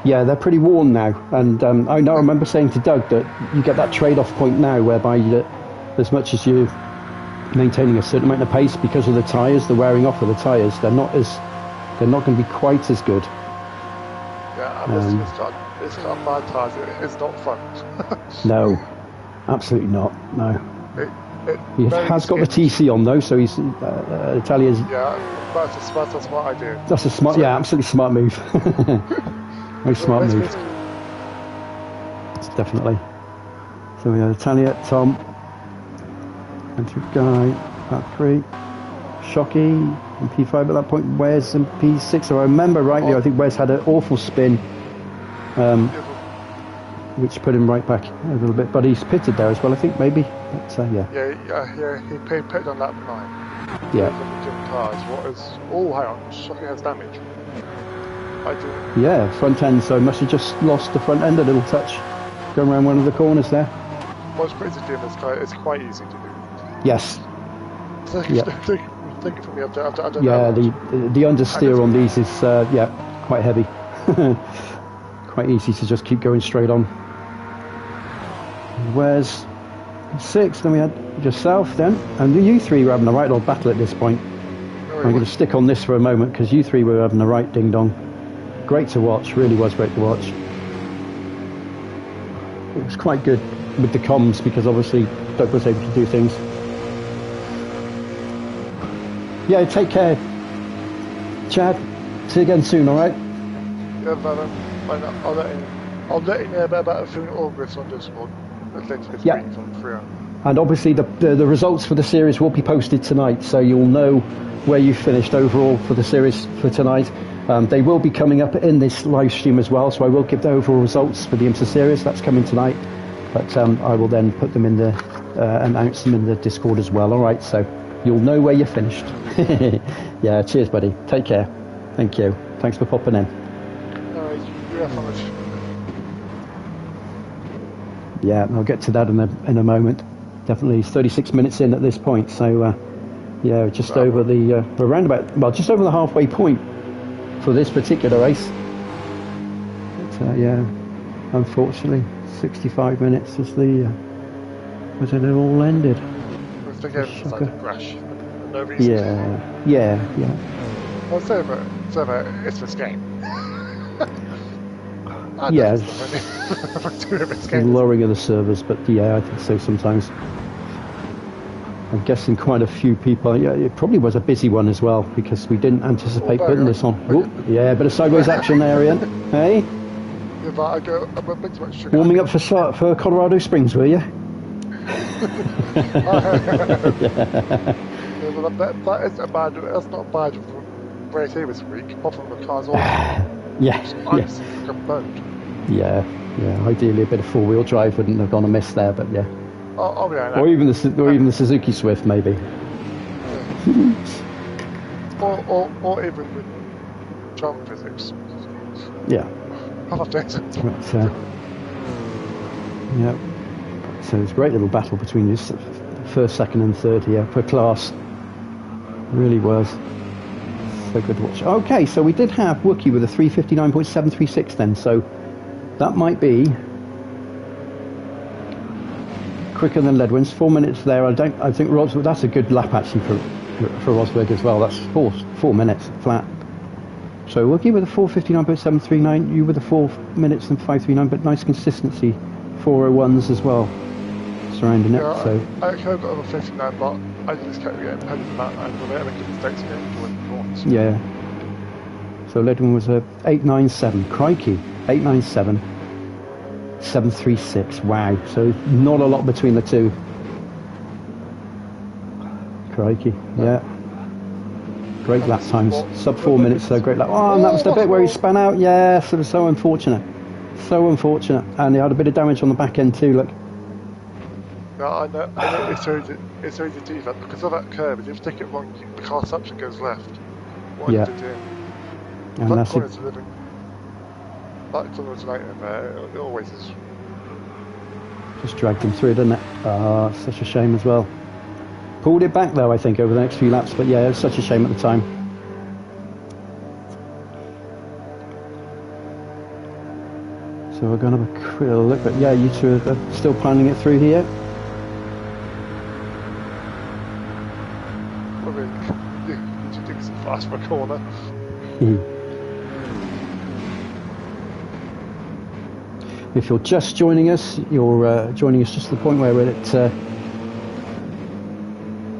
Yeah, they're pretty worn now. And I remember saying to Doug that you get that trade-off point now, whereby as much as you're maintaining a certain amount of pace, because of the tyres, the wearing off of the tyres, they're not going to be quite as good. Yeah, and it's got bad tyres. It's not fun. No, absolutely not. No. He very has got the skittish. TC on though, so he's Italia's. Yeah, that's a smart idea. That's a smart, yeah, absolutely smart move. Very smart move. Definitely. So we have Italia, Tom, Andrew Guy, about 3, Shocky, and P5 at that point. Wes and P6. So I remember rightly, I think Wes had an awful spin, which put him right back a little bit. But he's pitted there as well, I think, maybe. But, yeah. Yeah. He pitted on lap 9. Yeah. What is? Oh, hang on. Shocky has damage. Yeah, front end. So must have just lost the front end a little touch, going around one of the corners there. What's crazy to do in this car? It's quite easy to do. Yes. Think for me. I don't yeah, know. the understeer on these is quite heavy. Quite easy to just keep going straight on. Where's 6? Then we had yourself then, and you 3 were having a right old battle at this point. I'm going to stick on this for a moment because you 3 were having a right ding dong. Great to watch, really was great to watch. It was quite good with the comms because obviously Doug was able to do things. Yeah, take care, Chad. See you again soon, alright? Yeah, brother. I'll let you know about a few August on Discord. Yeah. And obviously the results for the series will be posted tonight, so you'll know where you finished overall for the series for tonight. They will be coming up in this live stream as well, so I will give the overall results for the IMSA series. That's coming tonight, but I will then put them in the announce them in the Discord as well. All right, so you'll know where you finished. Yeah, cheers, buddy. Take care. Thank you. Thanks for popping in. Yeah, I'll get to that in a moment. Definitely, it's 36 minutes in at this point, so yeah, just over the we're around about, well, just over the halfway point for this particular race. But, yeah, unfortunately, 65 minutes is the was it all ended. No reason. Yeah. Well, it's over. It's this game. Yes. Lowering of the servers, but yeah, I think so sometimes. I'm guessing quite a few people. Yeah, it probably was a busy one as well because we didn't anticipate putting this on. Yeah, a bit of sideways action there, Ian. Hey? Yeah, but I'm a bit too much sugar. Warming up for Colorado Springs, were you? That's not bad for right here this week, apart from the cars all. Yeah. Ideally a bit of four-wheel drive wouldn't have gone amiss there, but yeah. Oh yeah. Or even the Suzuki Swift maybe. or even with jump physics. Yeah. But, yeah. So it's a great little battle between this first, second, and third here per class. Really was. So good to watch. Okay, so we did have Wookie with a 3:59.736 then, so that might be quicker than Ledwin's. 4 minutes there. I think Rosberg, that's a good lap actually for Rosberg as well. That's 4 minutes flat. So Wookie with a 4:59.739, you with a 4 minutes and 5:39, but nice consistency, 4:01s as well surrounding it. So I could have got over 59, but I just kept getting ahead of that and we're making mistakes again. Yeah. So Ledwin was a 897. Crikey, 897.736. Wow. So not a lot between the two. Crikey. Yeah. Great lap times. Sub 4 minutes. So great lap. Oh, and that was the bit where he spun out. Yes, it was so unfortunate. So unfortunate. And he had a bit of damage on the back end too. Look. No, I know. It's very to do that because of that curve. If you take it wrong, the car suction goes left. What yeah. to do? And that's it. That corner's right in there. It always is. Just dragged him through, didn't it? Ah, such a shame as well. Pulled it back though, I think, over the next few laps. But yeah, it was such a shame at the time. So we're going to have a quick look. But yeah, you two are still planning it through here. Fast for a corner. If you're just joining us, you're joining us just at the point where we're at,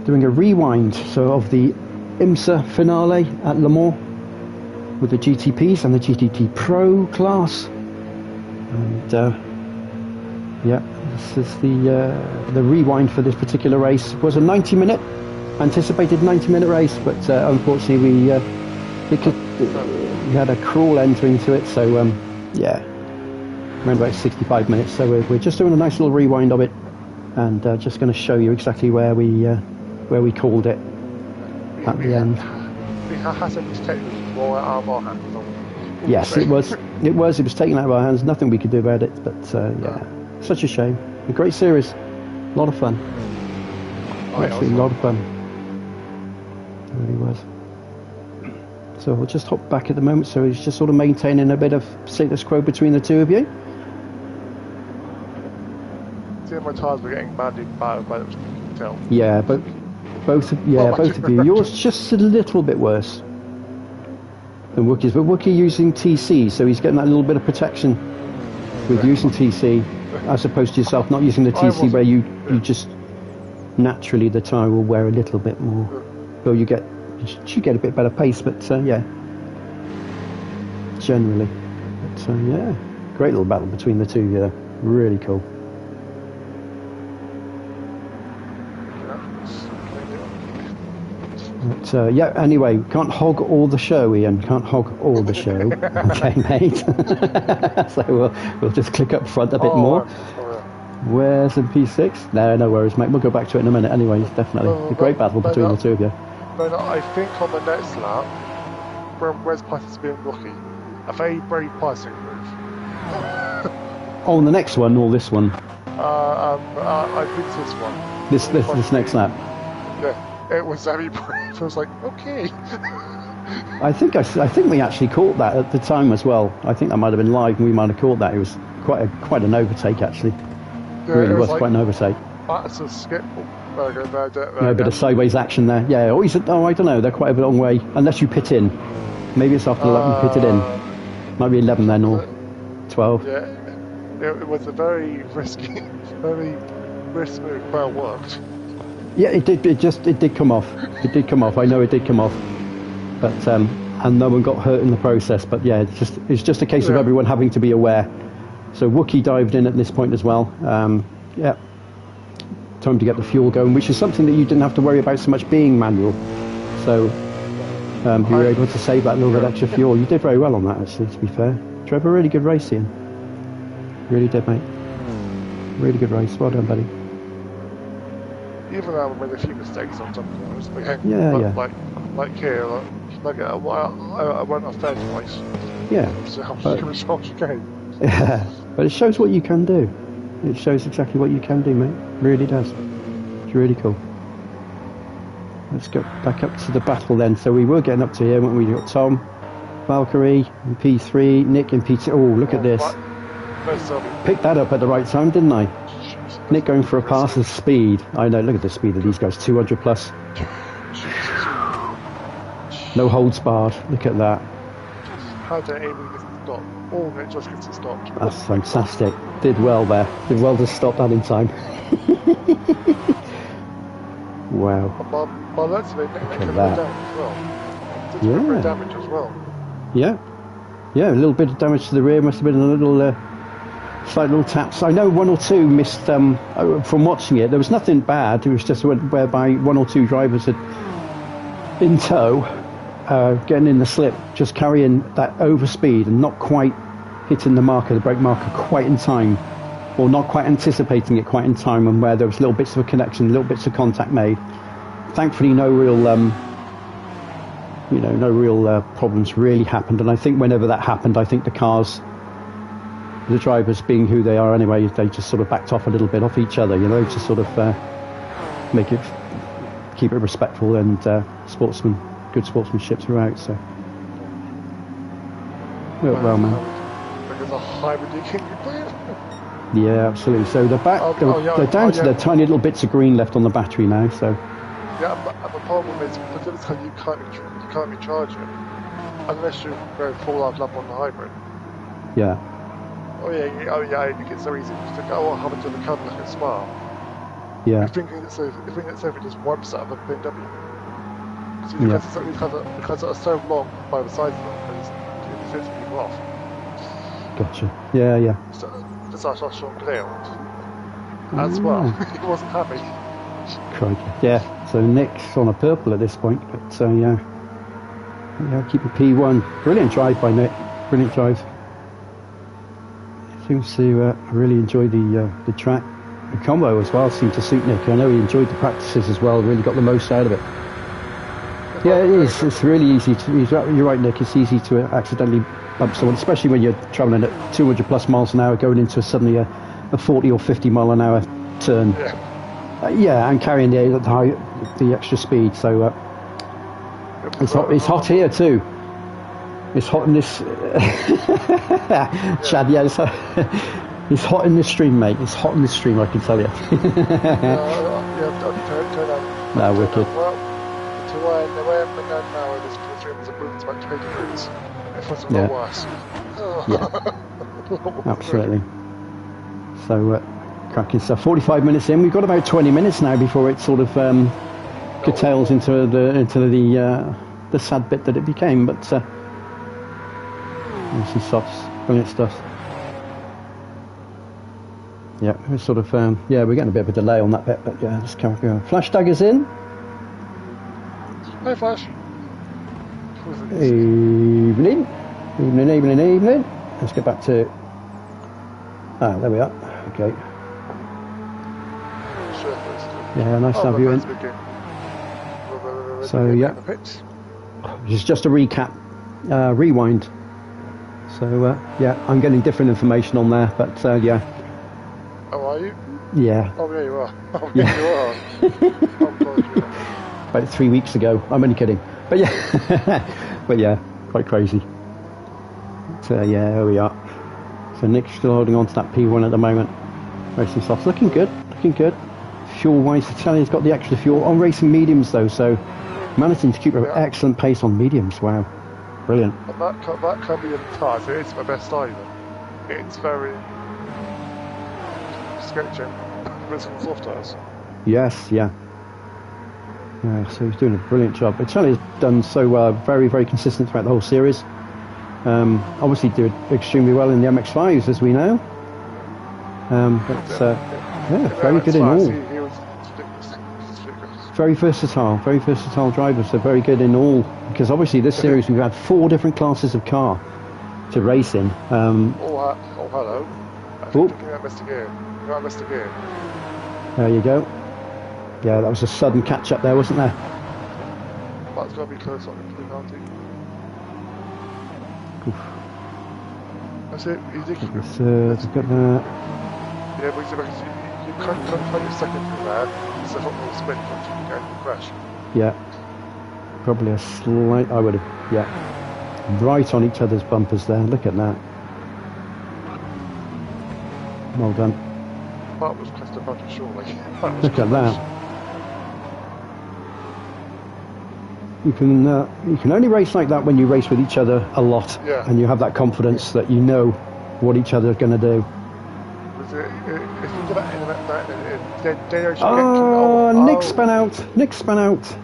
doing a rewind of the IMSA finale at Le Mans with the GTPs and the GTT Pro class. And yeah, this is the rewind for this particular race. It was a 90-minute, anticipated 90-minute race, but unfortunately we had a crawl end to it, so yeah, around about 65 minutes. So we're just doing a nice little rewind of it, and just going to show you exactly where we called it at the end. We had some technically more out of our hands. Yes, it was taken out of our hands. Nothing we could do about it, but yeah, such a shame. A great series, a lot of fun. Actually, a lot of fun. It really was. So we'll just hop back at the moment. So he's just sort of maintaining a bit of status quo between the two of you. See, my tyres were getting badly battered by the tell. Yeah, but both of you. Yours just a little bit worse than Wookie's, but Wookie using TC, so he's getting that little bit of protection with using TC, as opposed to yourself not using the TC, where you just naturally the tyre will wear a little bit more. Well, you should get a bit better pace, but yeah, generally. But yeah, great little battle between the two. Yeah, really cool. But yeah, anyway, can't hog all the show, Ian. Can't hog all the show. Okay, mate. So we'll just click up front a bit more. Where's the P6? No worries, mate. We'll go back to it in a minute. Anyway, it's definitely a great battle between the two of you. But I think on the next lap, where's Python's being lucky? A very brave Python move. Oh, the next one or this one? I think this one. This next lap. Yeah, it was very brave. I was like, okay. I think we actually caught that at the time as well. I think that might have been live, and we might have caught that. It was quite an overtake actually. Yeah, it really was like, quite an overtake. That's a skip. A bit of sideways action there. Yeah, I don't know. They're quite a long way, unless you pit in. Maybe it's after 11 you pitted in. Might be 11 then, or 12. Yeah, it was a very risky move, but it worked. Yeah, it did. It did come off. It did come off. I know it did come off, but and no one got hurt in the process. But yeah, it's just a case of everyone having to be aware. So Wookie dived in at this point as well. Yeah, time to get the fuel going, which is something that you didn't have to worry about so much being manual. So you were able to save that little bit extra fuel. You did very well on that, actually. To be fair, you drove a really good race, Ian. Really did, mate. Really good race. Well done, buddy. Even though I made a few mistakes on sometimes, okay. Yeah. Like here, I went off third twice. Yeah. So how much you gain? Yeah, but it shows what you can do. It shows exactly what you can do, mate. It really does. It's really cool. Let's go back up to the battle then. So we were getting up to here when we got Tom, Valkyrie in P3, Nick in P2. Oh, look at this. Picked that up at the right time, didn't I? Nick going for a pass of speed. I know, look at the speed of these guys, 200 plus. No holds barred, look at that. How dare Amy get to stop? All of it just gets to stop. That's fantastic. Did well there. Did well to stop that in time. Wow. But that's it, Nick can go down as well. Did damage as well. Yeah, a little bit of damage to the rear. Must have been a little slight little taps. I know one or two missed from watching it. There was nothing bad. It was just whereby one or two drivers had in tow, getting in the slip, just carrying that overspeed and not quite hitting the brake marker quite in time, or not quite anticipating it quite in time, and where there was little bits of a connection, little bits of contact made. Thankfully, no real problems really happened. And I think whenever that happened, I think the drivers being who they are anyway, they just sort of backed off a little bit off each other, just sort of keep it respectful and good sportsmanship throughout. So well, man. Because a hybrid you can complete. Yeah, absolutely. So they're down to the tiny little bits of green left on the battery now. So yeah, and the problem is because of this time you can't recharge it unless you go full out lap on the hybrid. Yeah. Oh yeah, I think it's so easy. You think, oh, what happened to the Cadillac at Spa? Yeah. You think it's over just wipes out of a BMW. So Yeah. because it's so long by the size of them, it sets people off. Gotcha. Yeah, yeah. So it's our Sean Clear as well. He wasn't happy. Crikey. Yeah. So Nick's on a purple at this point, but yeah. Yeah, keep a P1. Brilliant drive by Nick. Brilliant drive. Seems to really enjoy the track. The combo as well seemed to suit Nick. I know he enjoyed the practices as well. Really got the most out of it. Yeah, it is. It's really easy to. You're right, Nick. It's easy to accidentally bump someone, especially when you're travelling at 200 plus miles an hour, going into suddenly a 40 or 50 mile an hour turn. Yeah, and carrying the extra speed. So it's hot here too. It's hot in this. Chad, yeah, it's hot in this stream, mate. It's hot in this stream, I can tell you. No, wicked. The way I'm going now, this room is a room about 20 degrees. It was a lot worse. Yeah, absolutely. So, cracking stuff. 45 minutes in. We've got about 20 minutes now before it sort of curtails into the sad bit that it became. But some softs, brilliant stuff. Yeah, we're sort of we're getting a bit of a delay on that bit, but yeah, just carry on. Flash Dagger's in. Hi, Flash. Evening. Let's get back to. There we are. Okay. Yeah, nice to have you in. So yeah, it's just a recap, rewind. So yeah, I'm getting different information on there, but yeah. Oh, are you? Yeah. Oh yeah, you are. Oh yeah, you are. Oh God, you are. About 3 weeks ago. I'm only kidding, but yeah, but yeah, quite crazy. So yeah, here we are. So Nick's still holding on to that P1 at the moment. Racing softs, looking good, looking good. Fuel-wise, Italian's got the extra fuel on racing mediums though, so managing to keep an excellent pace on mediums. Wow, brilliant. And that can be in cars. It is my best either. It's very sketching. With some soft tires. Yes, yeah. Yeah, so he's doing a brilliant job. Italian's done so very, very consistent throughout the whole series. Obviously did extremely well in the MX-5s, as we know. Yeah, very good in all. Very versatile driver, so very good in all. Because obviously this series we've had 4 different classes of car to race in. Oh, hello. Mr. Gear. There you go. Yeah, that was a sudden catch up there, wasn't there? That's got to be close on the penalty. That's it. He's got that. Yeah, but you can't find your second through there. It's a hot little spin once you get a crash. Yeah. Probably a slight. I would have. Yeah. Right on each other's bumpers there. Look at that. Well done. That was just a bunch of surely. Look at that. You can only race like that when you race with each other a lot, and you have that confidence that you know what each other are going to do. Nick spun out.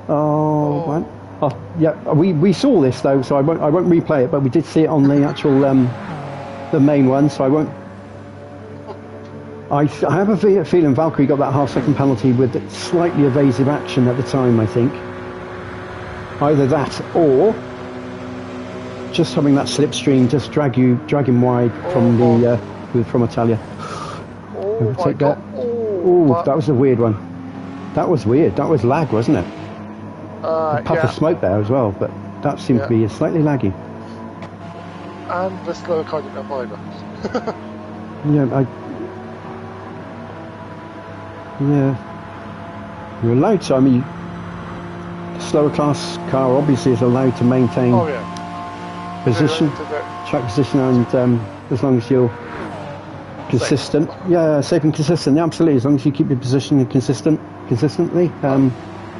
Oh, man. Oh, yeah. We saw this though, so I won't replay it, but we did see it on the actual the main one, so I won't. I have a feeling Valkyrie got that half-second penalty with slightly evasive action at the time, I think. Either that or just having that slipstream just drag him wide from Italia. Oh my God. Oh, that was a weird one. That was weird. That was lag, wasn't it? A puff of smoke there as well, but that seemed to be slightly laggy. And the slower car didn't have either. You're allowed to. I mean, the slower class car obviously is allowed to maintain position, track position, and as long as you're consistent, safe and consistent. Yeah, absolutely. As long as you keep your position consistently,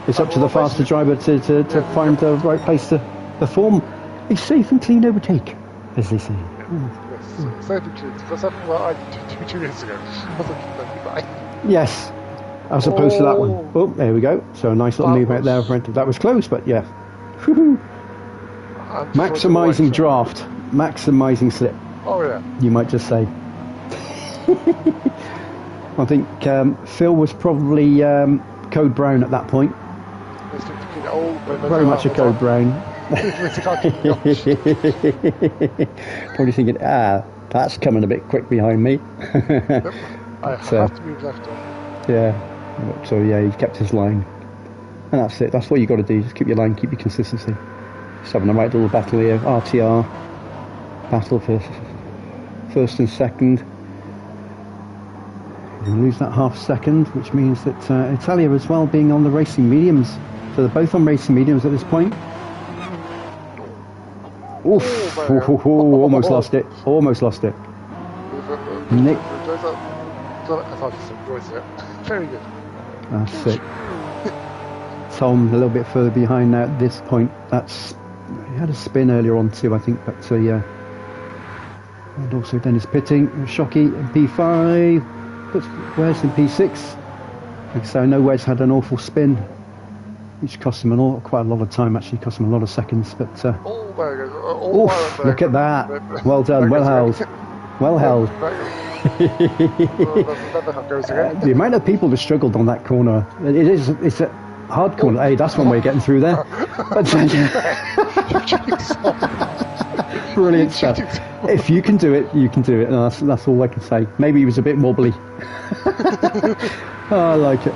it's up to the faster driver to find the right place to perform a safe and clean overtake, as they say. safe and clean. Because that's what I did 2 years ago. I was like, let me buy. Yes, as opposed to that one. Oh, there we go. So a nice little move out there. That was close, but yeah. Maximising draft, maximising slip. Oh yeah. You might just say. I think Phil was probably code brown at that point. Very much a code brown. Probably thinking, that's coming a bit quick behind me. I have to move left on. Yeah. So yeah, he kept his line. And that's it. That's what you got to do. Just keep your line, keep your consistency. Just having a right little battle here. RTR. Battle for first and second. We'll lose that half second, which means that Italia as well being on the racing mediums. So they're both on racing mediums at this point. Oof! Almost lost it. Almost lost it. Nick. Very good. That's it. Tom a little bit further behind now at this point. He had a spin earlier on too, I think, but yeah. And also Dennis pitting. Shockey in P5. But Wes in P6. So I know Wes had an awful spin, which cost him quite a lot of time. Actually, cost him a lot of seconds. But oof, look at that! Well done, well held, well held. The amount of people that struggled on that corner. It's a hard corner. Hey, that's one way of getting through there. Brilliant stuff. If you can do it, you can do it. And that's all I can say. Maybe he was a bit wobbly. I like it.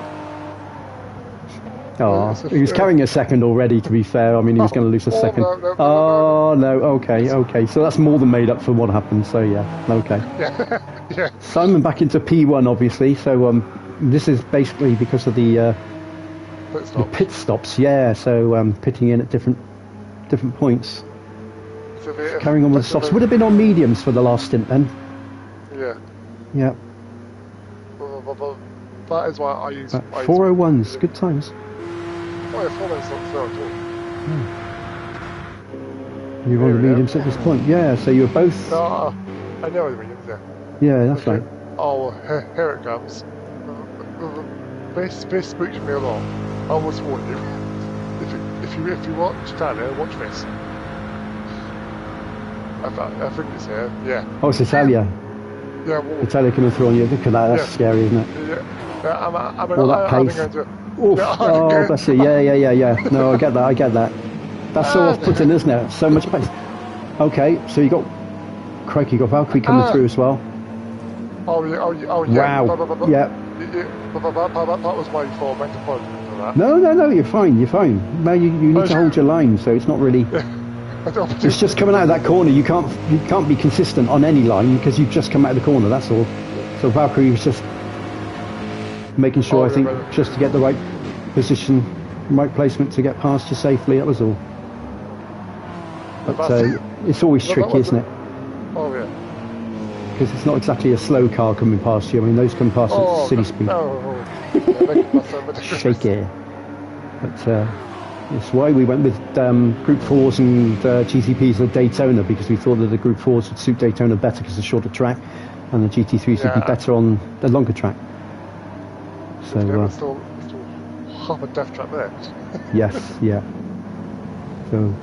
Oh, he was carrying a second already, to be fair. I mean, he was going to lose a second. No. Okay. So that's more than made up for what happened. So, yeah. Okay. Yeah. Simon back into P1, obviously. So, this is basically because of the pit stops. Yeah. So, pitting in at different points. Carrying on with the softs. Would have been on mediums for the last stint then. Yeah. That is why I use 401s, good times. Oh yeah, 401's not slow at all. You're on the mediums at this point. Yeah, so you're both. I know the mediums, yeah. Yeah, that's right. Oh, here it comes. This spooks me a lot. I always warn you. If you watch Italia, watch this. I think it's here. Yeah. Oh, it's Italia. Yeah. Well, Italia coming through on you. Look at that. That's scary, isn't it? Yeah. All that pace. Bless you. Yeah. No, I get that. That's so off-putting, isn't it? So much pace. Okay, so you got Crikey, you got Valkyrie coming through as well. Oh yeah. Wow. Yeah. That was my fault. I meant to apologize for that. No, you're fine. No, you need to hold your line, so it's not really. It's just coming out of that corner. You can't be consistent on any line because you've just come out of the corner. That's all. So Valkyrie was just making sure, I think, just to get the right position, right placement to get past you safely. That was all. But it's always tricky, isn't it? Oh yeah. Because it's not exactly a slow car coming past you. I mean, those come past at city speed. Shaky. But. It's why we went with Group 4s and GTPs at Daytona, because we thought that the Group 4s would suit Daytona better because it's a shorter track, and the GT3s would be better on the longer track. So still half a death trap there. Yes, yeah. So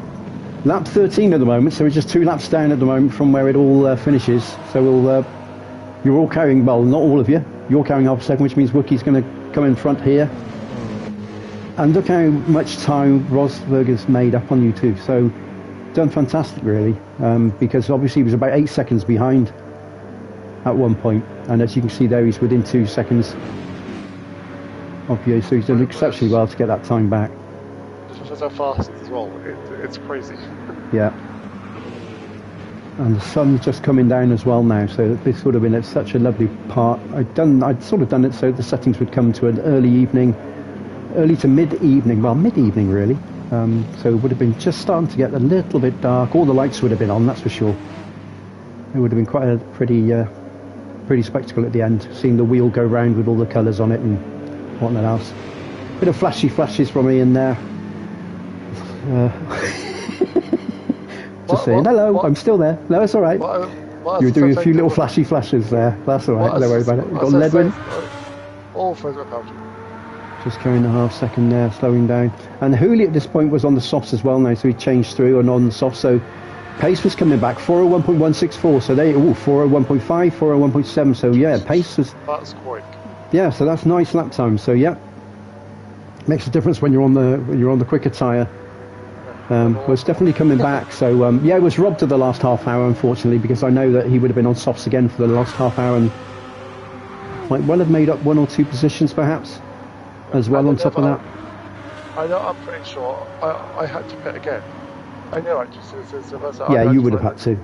lap 13 at the moment, so we're just 2 laps down at the moment from where it all finishes. So you're all carrying, well, not all of you. You're carrying half a second, which means Wookie's going to come in front here. And look how much time Rosberger's made up on you too. So done fantastic, really, because obviously he was about 8 seconds behind at one point, and as you can see there, he's within 2 seconds of you. So he's done exceptionally well to get that time back. Just how fast as well. It's crazy. Yeah. And the sun's just coming down as well now, so this would have been at such a lovely part. I'd sort of done it so the settings would come to an early to mid-evening, well, mid-evening really. So it would have been just starting to get a little bit dark. All the lights would have been on, that's for sure. It would have been quite a pretty spectacle at the end, seeing the wheel go round with all the colours on it and whatnot else. Bit of flashes from me in there. Just saying hello. I'm still there. No, it's all right. Well, You were that's the doing a same few thing little with- flashy flashes there. That's all right. well, Don't worry that's about it. the- You've got that's the Ledwin. same- All for the penalty. Just carrying a half second there, slowing down. And Hooley at this point was on the softs as well now, so he changed through and on the soft. So pace was coming back, 401.164. So they, 401.5, 401.7. So yeah, pace was, That's quick. yeah. So that's nice lap time. So yeah, makes a difference when you're on the quicker tyre. Well, it's definitely coming back. So yeah, it was robbed of the last half hour, unfortunately, because I know that he would have been on softs again for the last half hour and might well have made up 1 or 2 positions perhaps as well on top of that. I know, I'm pretty sure I had to pit again. I know actually, so that's Yeah, you would have had to.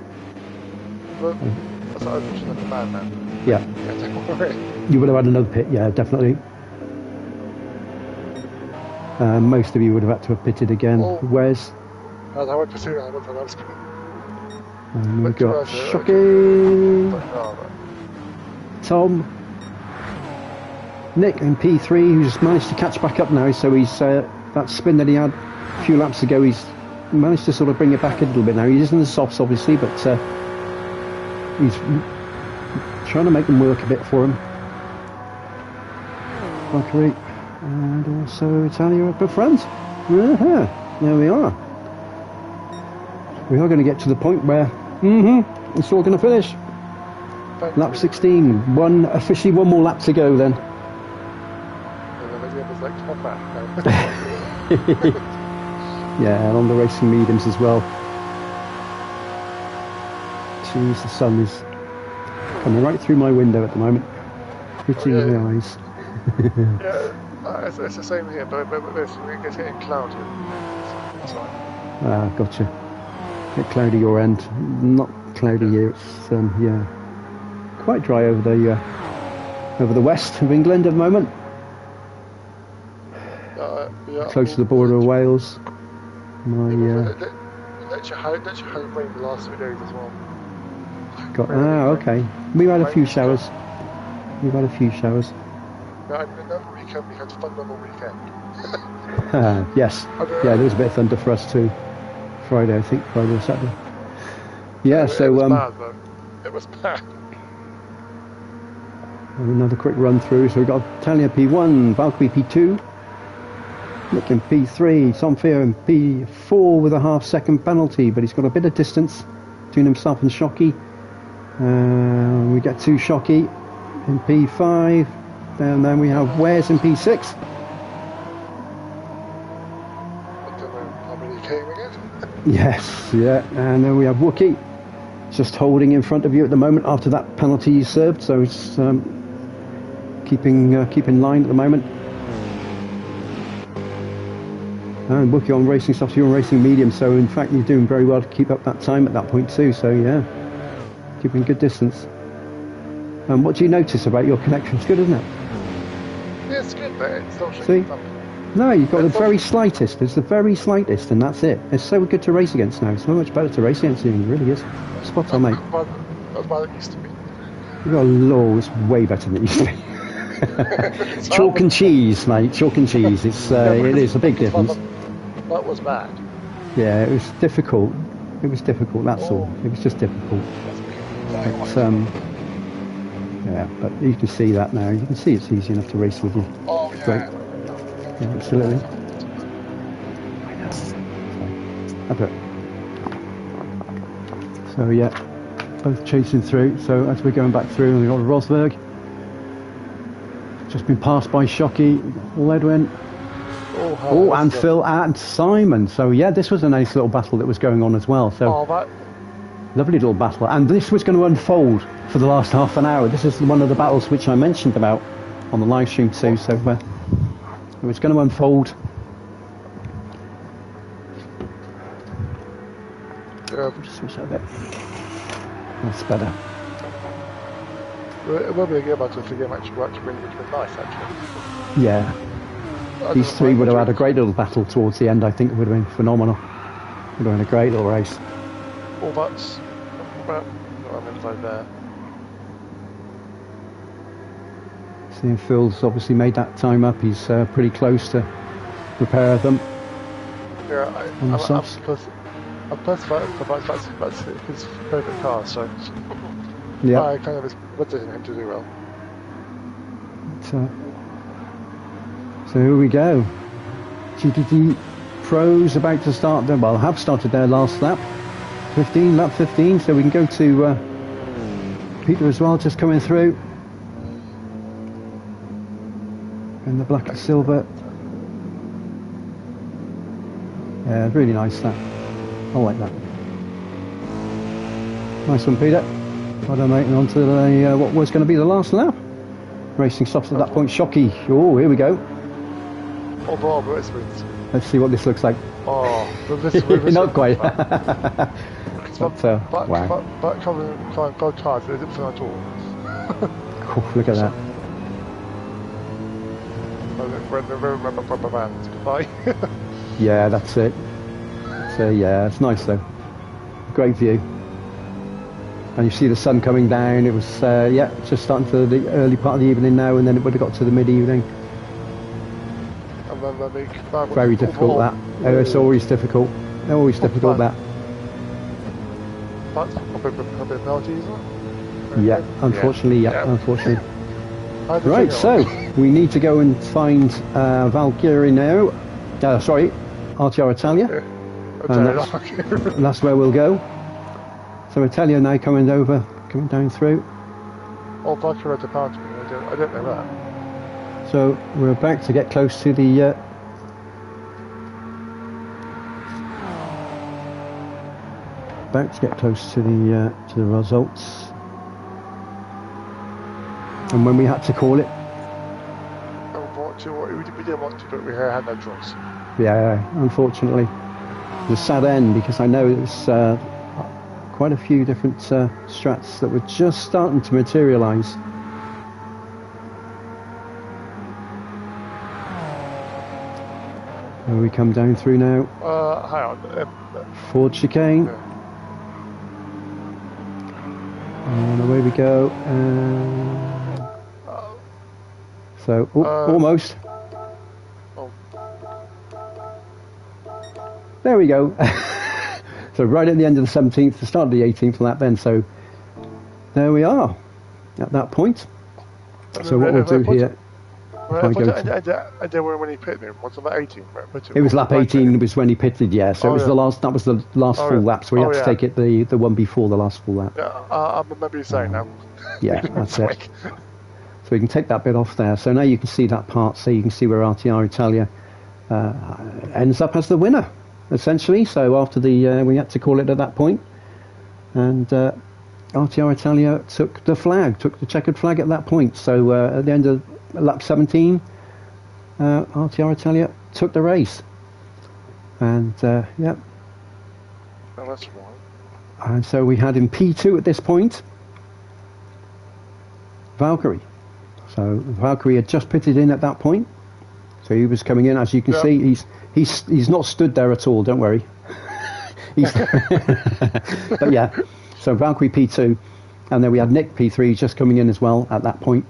But that's what I was pushing like a madman. Yeah, Yeah, don't worry. you would have had another pit. Yeah, definitely. Most of you would have had to have pitted again. Oh. Wes? I went for 2 hours and I was good. And we've But got to be honest, Shocky, but no, Tom, Nick and P3, who's managed to catch back up now. So he's that spin that he had a few laps ago, he's managed to sort of bring it back a little bit now. He is in the softs, obviously, but he's trying to make them work a bit for him. Valkyrie and also Italia up front. There we are. We are going to get to the point where it's all going to finish. Lap 16. Officially one more lap to go then. Yeah, and on the racing mediums as well. Jeez, the sun is coming right through my window at the moment. Hitting my eyes. Yeah, it's the same here, but we're getting cloudy. Ah, gotcha. A bit cloudy your end. Not cloudy here. It's yeah, quite dry over the west of England at the moment. Yeah, Close to the border of Wales. Let your home rain the last 2 days as well. Okay. We've had a few showers. No, another weekend we had thunder on the weekend. Yes. Yeah, there was a bit of thunder for us too. Friday, I think. Friday or Saturday. Yeah, so it was bad though. It was bad. Another quick run through. So we've got Talia P1, Valkyrie P2, Nick in P3, Somfia in P4 with a half-second penalty, but he's got a bit of distance between himself and Shocky. We get to Shocky in P5, and then we have Wares in P6. I don't know how many came again. Yes, yeah, and then we have Wookie just holding in front of you at the moment after that penalty you served, so it's keeping line at the moment. And Wookie on racing stuff, you're on racing medium, so in fact you're doing very well to keep up that time at that point too, so yeah, keeping good distance. And what do you notice about your connection? It's good, isn't it? Yeah, it's good, but it's not See? No, you've got the very slightest. It's the very slightest, and that's it. It's so good to race against now. It's so much better to race against you. It really is. Spot on, mate. That's what it used to be. You've got a law. It's way better than it used to be. Chalk and cheese, mate. Chalk and cheese. It's it is a big difference. That was bad. Yeah, it was difficult. It was difficult. That's all. It was just difficult. But, yeah, but you can see that now. You can see it's easy enough to race with you. Oh yeah. Great. Yeah, absolutely. So yeah, both chasing through. So as we're going back through, we've got Rosberg. Just been passed by Shocky, Ledwin. And Phil and Simon. So yeah, this was a nice little battle that was going on as well. So lovely little battle. And this was going to unfold for the last half an hour. This is one of the battles which I mentioned about on the live stream too. So it was going to unfold. Just switch that a bit. That's better. It will be a game battle if the game actually works really, which would be nice actually. Yeah. These three would have had a great little battle towards the end. I think it would have been phenomenal. Would have been a great little race. Well, that's I'm inside there. Seeing Phil's obviously made that time up. He's pretty close to repair them. Yeah, And plus, that's his favourite car, so Yeah. I kind of expected him to do well. So here we go. GTD Pros about to start their, well, have started their last lap. Lap 15, so we can go to Peter as well, just coming through. In the black and silver. Yeah, really nice that. I like that. Nice one, Peter. Well done, mate. And on to the, what was going to be the last lap. Racing stops at that point. Shocky. Oh, here we go. Oh, Bob, it's Let's see what this looks like. Oh, this not quite. Wow. But covering cars isn't fun at all. Oh, look at that. Yeah, that's it. So yeah, it's nice though. Great view. And you see the sun coming down. It was yeah, just starting to the early part of the evening now, and then it would have got to the mid-evening. And then very difficult that. Oh, it's always difficult. Always difficult that. That's a bit penalties. Yeah, unfortunately, yeah, unfortunately. Right, so we need to go and find Valkyrie now. Sorry, RTR Italia. And that's where we'll go. So Italia now coming down through. Oh, Valkyrie at the penalty. I don't know that. So we're about to get close to the results. And when we had to call it, we didn't want to, but we had no choice. Yeah, unfortunately, it was a sad end because I know it was quite a few different strats that were just starting to materialise. And we come down through now. Hang on. Ford chicane. Yeah. And away we go. So, almost. Oh. There we go. So right at the end of the 17th, the start of the 18th lap then. So there we are at that point. So what we'll do here... I don't know when he pitted me. What's on 18? It was lap 18 was when he pitted, yeah. So it was that was the last full lap, so we had to take it the one before the last full lap. Yeah, I remember you saying now. Yeah, that's it. So we can take that bit off there. So now you can see that part, so you can see where RTR Italia ends up as the winner, essentially. So after the, we had to call it at that point. And RTR Italia took the checkered flag at that point. So at the end of lap 17, RTR Italia took the race. And, yeah. Oh, that's right. And so we had in P2 at this point, Valkyrie. So Valkyrie had just pitted in at that point. So he was coming in, as you can see. He's not stood there at all, don't worry. But yeah, so Valkyrie P2. And then we had Nick P3 just coming in as well at that point.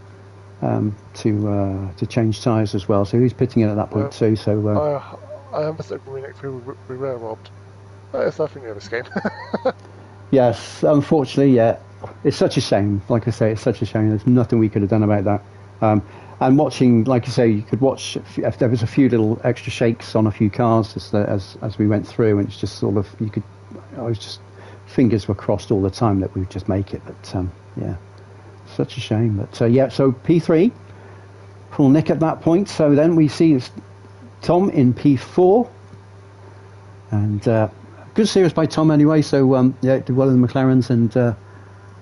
To change tyres as well, so he's pitting in at that point too. So I must agree, Nick, we were robbed. It's nothing in this game. Yes, unfortunately, yeah, it's such a shame. Like I say, it's such a shame. There's nothing we could have done about that. And watching, like you say, you could watch if there was a few little extra shakes on a few cars as we went through, and it's just sort of I was just fingers were crossed all the time that we would just make it. But yeah. Such a shame, but yeah. So P3 for Nick at that point. So then we see Tom in P4, and good series by Tom anyway. So yeah, did well in the McLarens, and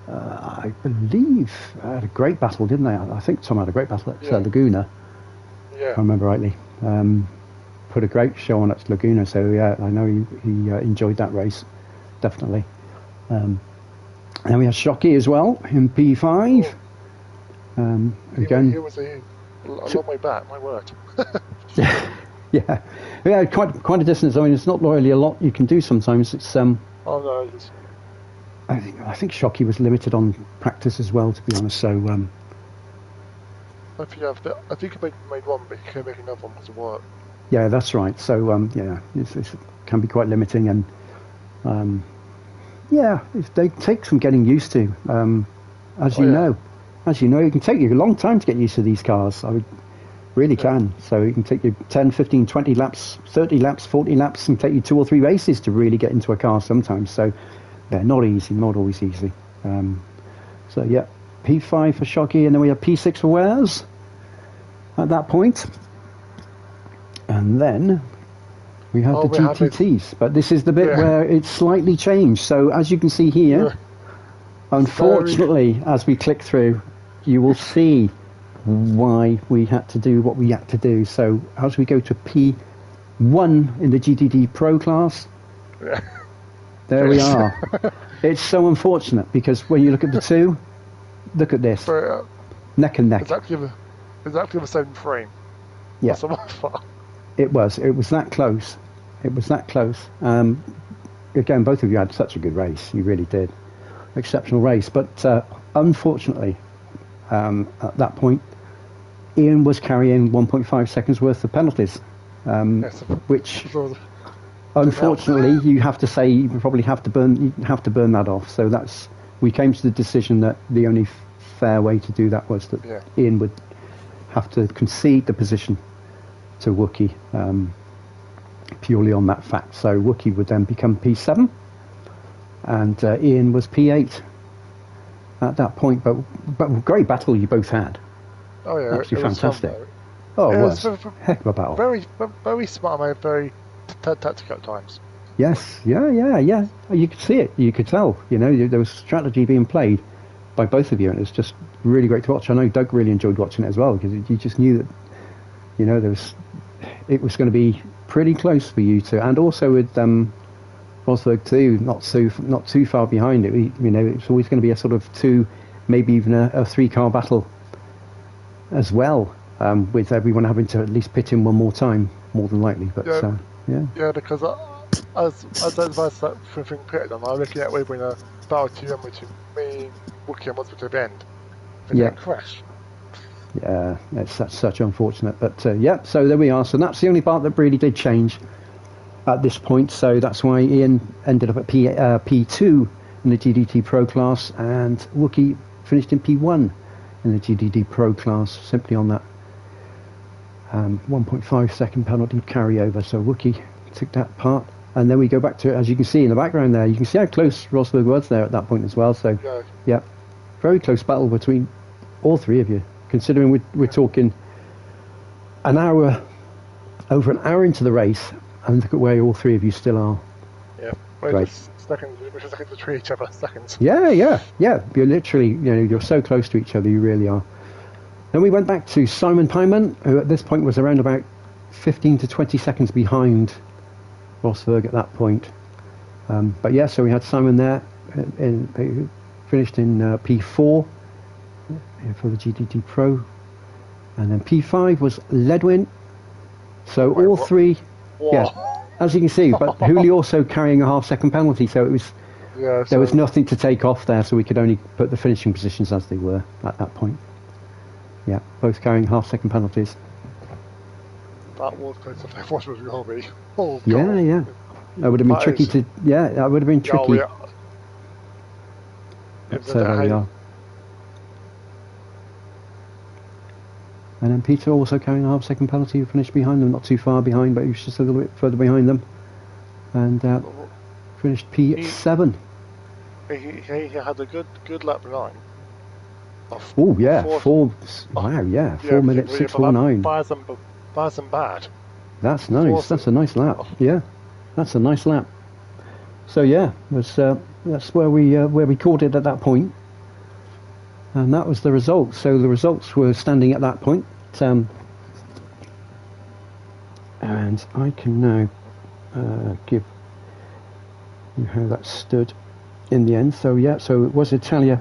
I believe I had a great battle, didn't they? I think Tom had a great battle at Laguna. Yeah, if I remember rightly. Put a great show on at Laguna. So yeah, I know he enjoyed that race, definitely. And we have Shocky as well in P5. Again, he was a long way back. My word. yeah, quite a distance. I mean, it's not really a lot you can do sometimes. It's Oh no. I think Shocky was limited on practice as well, to be honest. So I think he made one, but he can make another one to work. Yeah, that's right. So yeah, it can be quite limiting, and Yeah, they take some getting used to. As you know, it can take you a long time to get used to these cars. Really can. So it can take you 10, 15, 20 laps, 30 laps, 40 laps, and take you 2 or 3 races to really get into a car sometimes. So, yeah, not easy, not always easy. So, yeah, P5 for Shockey, and then we have P6 for Wares at that point. And then we have the GTTs. But this is the bit where it's slightly changed. So, as you can see here, unfortunately, as we click through, you will see why we had to do what we had to do. So as we go to P1 in the GTD Pro class, there we are. It's so unfortunate because when you look at the two, look at this, neck and neck. Exactly the same frame. Yeah, it was that close. It was that close. Again, both of you had such a good race. You really did, exceptional race. But unfortunately, at that point, Ian was carrying 1.5 seconds worth of penalties, which unfortunately you have to say you probably have to burn that off. So we came to the decision that the only fair way to do that was that Ian would have to concede the position to Wookie purely on that fact. So Wookie would then become P7 and Ian was P8 at that point. But great battle you both had. Oh yeah, absolutely fantastic. Oh, it was heck of a battle. Very smart, mate. Very tactical at times. Yes, yeah. You could see it. You could tell. You know, there was strategy being played by both of you, and it was just really great to watch. I know Doug really enjoyed watching it as well because you just knew that, you know, it was going to be pretty close for you two, and also with Rosberg too, not too far behind it. You know, it's always going to be a sort of 2, maybe even a 3-car battle as well, with everyone having to at least pit in one more time, more than likely. But yeah, because as advice that thing pitted on, I'm looking at when a battle to between me, Wookie, and Rosberg to the end. Crash. Yeah, that's such unfortunate. But so there we are. So that's the only part that really did change at this point. So that's why Ian ended up at P2 in the GDT Pro class, and Wookie finished in P1 in the GDD Pro class, simply on that 1.5 second penalty carryover. So Wookie took that part, and then we go back to, as you can see in the background there, you can see how close Rosberg was there at that point as well. So yeah, very close battle between all three of you, considering we're talking over an hour into the race, and look at where all three of you still are. Yeah, we're stuck between each other, seconds. Yeah. You're literally, you're so close to each other, you really are. Then we went back to Simon Pyman, who at this point was around about 15 to 20 seconds behind Rosberg at that point. But yeah, so we had Simon there, who finished in P4 for the GTT Pro, and then P5 was Ledwin. So all three, as you can see, but Hooley also carrying a half-second penalty, so it was there was nothing to take off there, so we could only put the finishing positions as they were at that point. Yeah, both carrying half-second penalties. That was close to what was Robbie. Oh, yeah. That would have been tricky to. Yeah, that would have been tricky. So there we are. And then Peter also carrying a half-second penalty, who finished behind them, not too far behind, but he was just a little bit further behind them, and finished P7. He had a good lap behind. Oh yeah, 4 minutes 6:49. Bars and bad. That's nice. That's a nice lap. Yeah, that's a nice lap. So yeah, that's where we caught it at that point, and that was the result. So the results were standing at that point, and I can now give you how that stood in the end. So yeah, so it was Italia,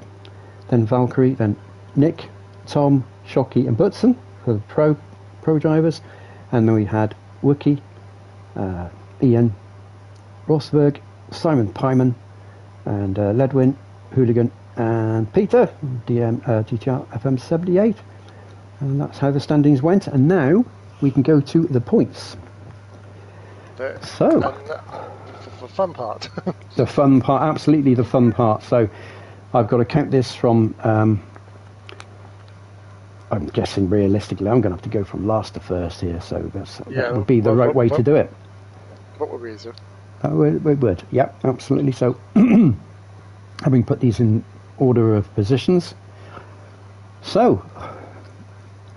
then Valkyrie, then Nick, Tom, Shockey and Butson for the pro drivers, and then we had Wookie, Ian, Rosberg, Simon Pyman, and Ledwin, Hooligan, and Peter, DTR FM78, and that's how the standings went. And now we can go to the points. So, and the fun part. the fun part, absolutely the fun part. So, I've got to count this from, I'm guessing realistically, I'm going to have to go from last to first here. So, that would be the right way to do it. What would we do? We would, yep, absolutely. So, having put these in order of positions. So,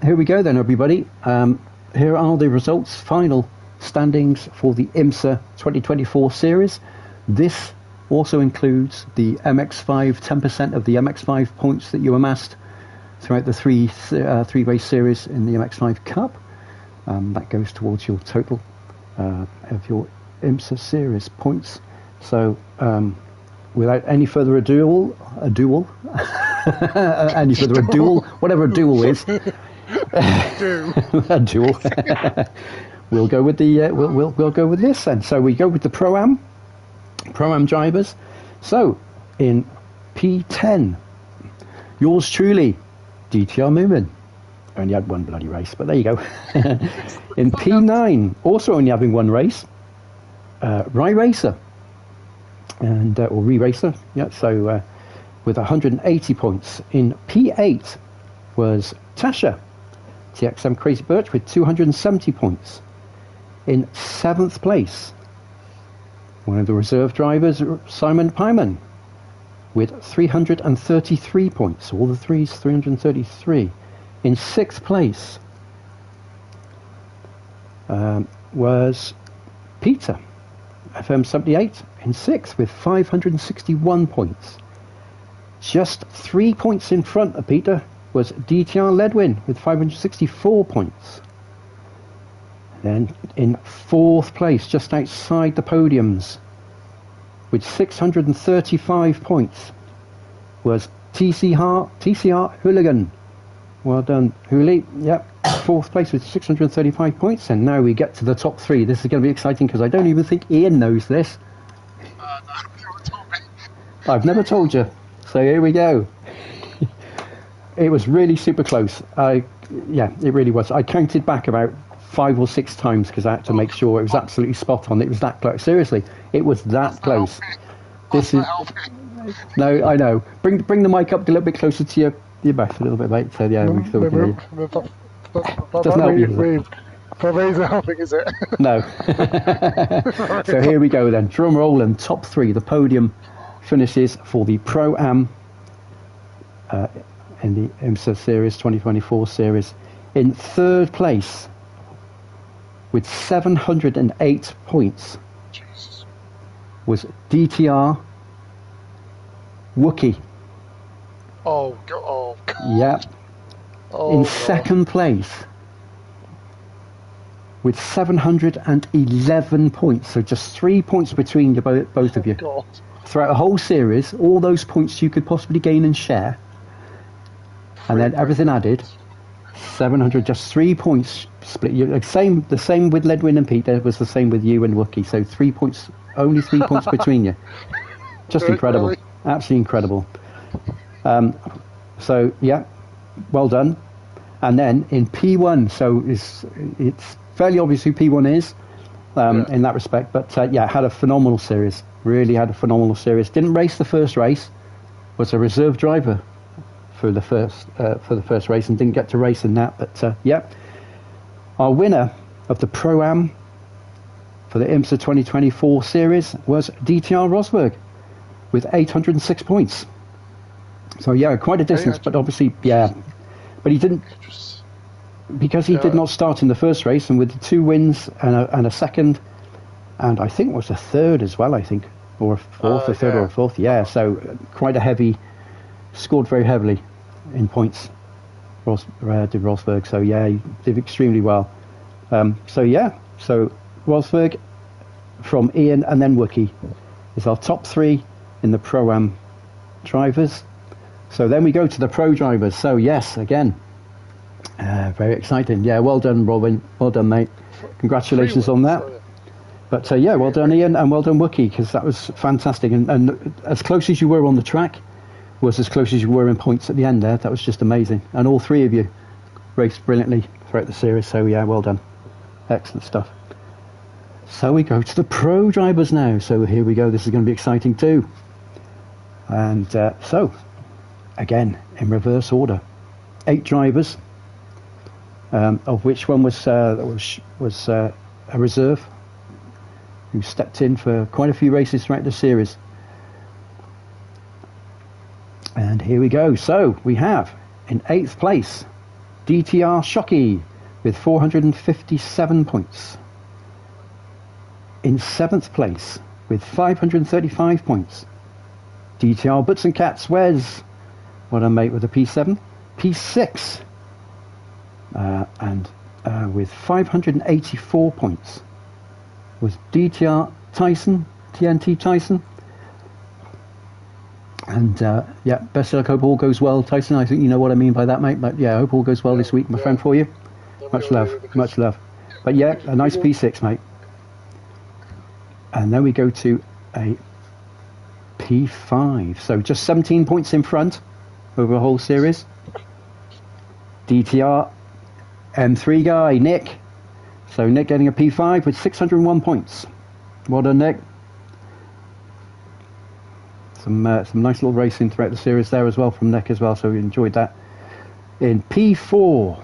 here we go then, everybody. Here are the results, final standings for the IMSA 2024 series. This also includes the MX5, 10% of the MX5 points that you amassed throughout the three-race series in the MX5 Cup. That goes towards your total of your IMSA series points. So, without any further ado, whatever a duel is, a duel. We'll go with the we'll go with this then. So we go with the Pro-Am drivers. So in P10, yours truly, DTR Moomin. Only had one bloody race, but there you go. In P9, also only having one race, Rye Racer, and or Re-Racer, yeah. So with 180 points. In P8 was Tasha, TXM Crazy Birch, with 270 points. In 7th place, one of the reserve drivers, Simon Pyman, with 333 points. All the threes, 333. In 6th place was Peter, FM 78, in 6th with 561 points. Just 3 points in front of Peter was DTR Ledwin with 564 points. Then in 4th place, just outside the podiums, with 635 points, was TCR Hooligan. Well done, Hooli. Yep, 4th place with 635 points. And now we get to the top 3. This is going to be exciting because I don't even think Ian knows this. No, you haven't told me. I've never told you. So here we go. It was really super close. Yeah, it really was. I counted back about 5 or 6 times because I had to make sure it was absolutely spot on. It was that close. Seriously, it was that close. This is no, I know. Bring the mic up a little bit closer to your mouth a little bit, mate. So yeah, we still can hear you. Doesn't help you. Isn't helping, is it? No. So here we go then. Drum roll and top 3. The podium finishes for the Pro-Am in the IMSA Series 2024 series. In 3rd place, with 708 points, Jesus. was DTR Wookie. Oh God. Yep. Oh, in God. 2nd place, with 711 points, so just 3 points between you, both of you. God. Throughout the whole series, all those points you could possibly gain and share, and then everything added, 700, just 3 points split. The same with Ledwin and Peter was the same with you and Wookie. So 3 points, only 3 points between you. Just incredible, absolutely incredible. So yeah, well done. And then in P1, so it's fairly obvious who P1 is in that respect. But yeah, had a phenomenal series. Really had a phenomenal series. Didn't race the first race. Was a reserve driver for the first race and didn't get to race in that. But yeah, our winner of the Pro-Am for the IMSA 2024 series was DTR Rosberg with 806 points. So yeah, quite a distance, but obviously, yeah. But he didn't, because he did not start in the first race, and with the 2 wins and a second, and I think it was a 3rd as well, I think, or a 4th, a 3rd or a 4th, yeah. So quite a heavy, scored very heavily in points, did Rosberg. So yeah, he did extremely well. So yeah, so Rosberg from Ian and then Wookie is our top 3 in the Pro-Am drivers. So then we go to the Pro drivers. So yes, again, very exciting. Yeah, well done, Robin. Well done, mate. Congratulations on that. But yeah, well done, Ian, and well done, Wookie, because that was fantastic. And as close as you were on the track was as close as you were in points at the end there. That was just amazing. And all 3 of you raced brilliantly throughout the series. So yeah, well done. Excellent stuff. So we go to the pro drivers now. So here we go. This is going to be exciting too. And so, again, in reverse order, 8 drivers, of which one was a reserve who stepped in for quite a few races throughout the series. And here we go. So we have in 8th place DTR Shockey with 457 points. In 7th place with 535 points, DTR Butts and Cats Wes, what a mate with a P7. P6, and with 584 points was DTR Tyson, TNT Tyson. And yeah, best of luck, hope all goes well, Tyson. I think you know what I mean by that, mate. But yeah, I hope all goes well this week, my friend, for you. Much love, much love. But yeah, a nice P6, mate. And then we go to a P5. So just 17 points in front over the whole series. DTR M3 guy, Nick. So Nick getting a P5 with 601 points. Well done, Nick. Some nice little racing throughout the series there as well from Nick as well, so we enjoyed that. In P4.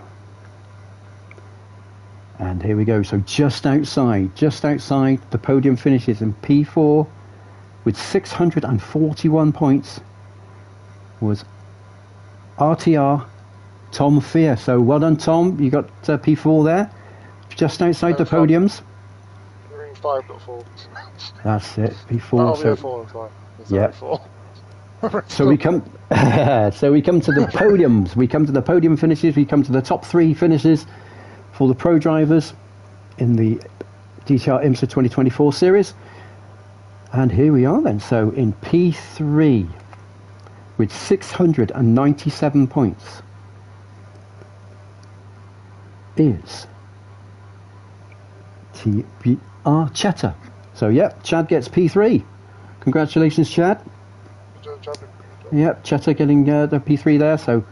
And here we go, so just outside the podium finishes in P4 with 641 points was RTR Tom Fear. So well done, Tom, you got P4 there, just outside the podiums. Ring 5, not 4. That's it, P4. Oh, so 4 as well. yeah. 4. So we come to the podiums. We come to the podium finishes. We come to the top 3 finishes for the pro drivers in the DTR IMSA 2024 series. And here we are then. So in P3 with 697 points is TBR Cheddar. So yeah, Chad gets P3. Congratulations, Chad. Yep, Cheddar getting the P3 there, so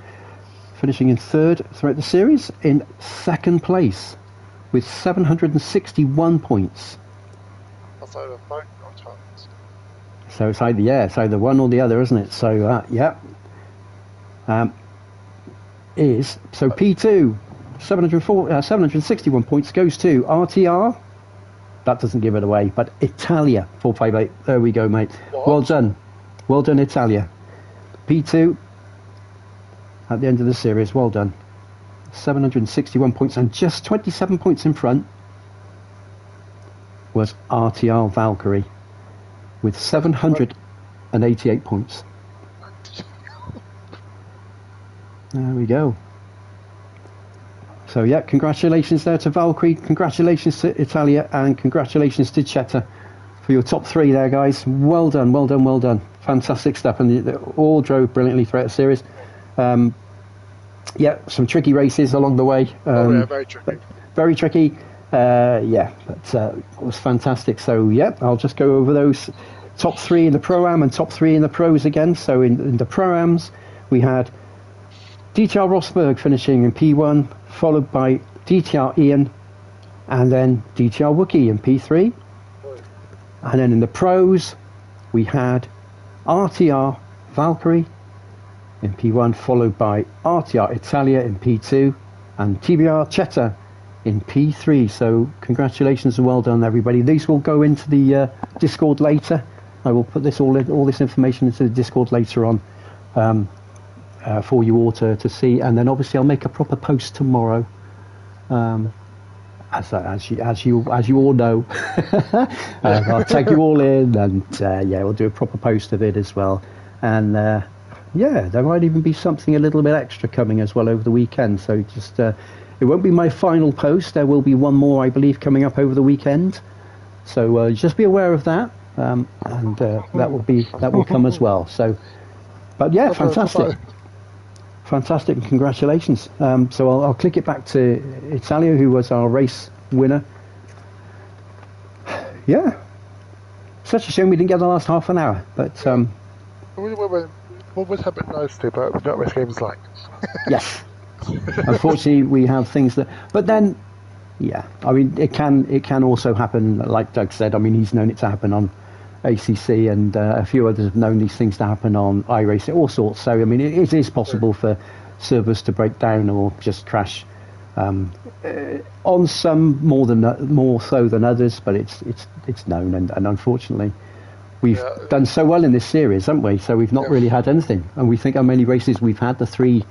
finishing in 3rd throughout the series. In 2nd place with 761 points. That's either 5 or times. So it's either one or the other, isn't it? So yeah. So P2, 761 points goes to RTR. That doesn't give it away, but Italia 458. There we go, mate. What? Well done, Italia. P2 at the end of the series. Well done. 761 points, and just 27 points in front was RTR Valkyrie with 788 points. There we go. So yeah, congratulations there to Valkyrie, congratulations to Italia, and congratulations to Cheddar for your top 3 there, guys. Well done, well done, well done. Fantastic stuff, and they all drove brilliantly throughout the series. Yeah, some tricky races along the way. Yeah, very tricky. Very tricky. Yeah, but it was fantastic. So yeah, I'll just go over those top 3 in the Pro-Am and top 3 in the Pros again. So in the Pro-Ams, we had DTR Rosberg finishing in P1, followed by DTR Ian, and then DTR Wookie in P3. And then in the Pros, we had RTR Valkyrie in P1, followed by RTR Italia in P2, and TBR Cheddar in P3. So congratulations and well done, everybody. These will go into the Discord later. I will put all this information into the Discord later on for you all to see, and then obviously I'll make a proper post tomorrow. As you all know, I'll tag you all in, and yeah, we'll do a proper post of it as well. And yeah, there might even be something a little bit extra coming as well over the weekend. So just it won't be my final post. There will be one more, I believe, coming up over the weekend. So just be aware of that, and that will come as well. So, but yeah, fantastic. Fantastic, and congratulations. So I'll click it back to Italia, who was our race winner. Yeah, such a shame we didn't get the last half an hour, but what would happen nicely about what race games like? Yes, unfortunately we have things that, but then Yeah, I mean, it can also happen, like Doug said. I mean, he's known it to happen on ACC, and a few others have known these things to happen on iRacing, all sorts. So, I mean, it is possible for servers to break down or just crash. On some more so than others, but it's known, and unfortunately, we've done so well in this series, haven't we? So we've not really had anything, and we think how many races we've had: the 3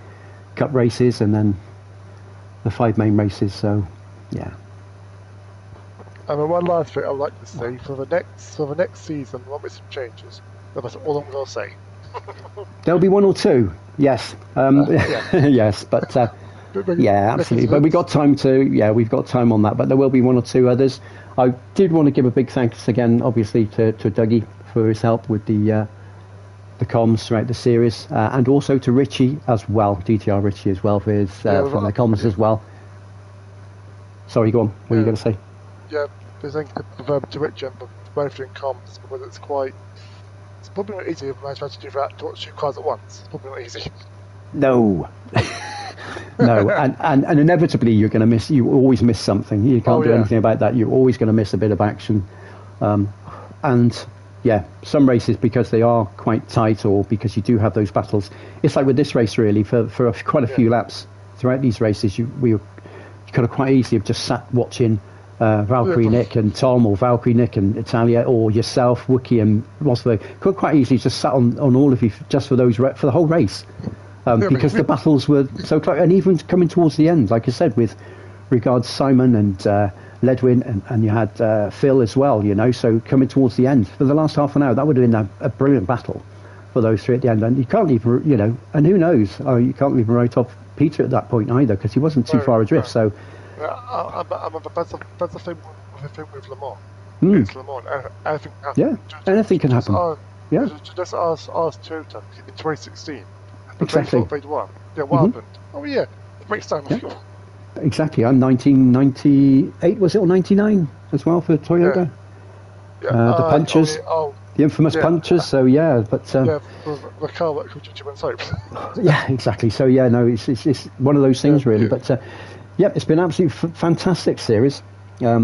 Cup races, and then the 5 main races. So, yeah. And one last thing I'd like to say for the next season, there might be some changes. That's all I'm going to say. There'll be 1 or 2, yes, yes, but yeah, absolutely. But we've got time we've got time on that. But there will be 1 or 2 others. I did want to give a big thanks again, obviously, to Dougie for his help with the comms throughout the series, and also to Richie as well, DTR Richie as well, for his from the comms as well. Sorry, go on. What are you going to say? Yeah, I think to Richie and both doing comms, because it's probably not easy if I try to do that to watch 2 cars at once. It's probably not easy. No. No, and inevitably you're going to miss. You always miss something. You can't do anything about that. You're always going to miss a bit of action, and yeah, some races, because they are quite tight, or because you do have those battles. It's like with this race, really. For quite a few laps throughout these races, you could have quite easily have just sat watching Valkyrie Nick and Tom, or Valkyrie Nick and Italia, or yourself, Wookie and Rosberg. Could quite easily just sat on all of you just for the whole race. Because the battles were so close, and even coming towards the end, like I said, with regards Simon and Ledwin, and you had Phil as well, so coming towards the end, for the last half an hour, that would have been a brilliant battle for those 3 at the end. And you can't even, and who knows, you can't even write off Peter at that point either, because he wasn't too far adrift, so... That's the thing with Le Mans. It's Le Mans. Anything can happen. Yeah, anything can happen. Just ask Toyota in 2016. Exactly. What happened? Oh yeah, it makes time. Yeah. Exactly. And 1998 was it, or 99 as well for Toyota? Yeah. The punches, the infamous punches. So but the car that could you soap. Yeah, exactly. So no, it's one of those things really. But it's been absolutely fantastic series. I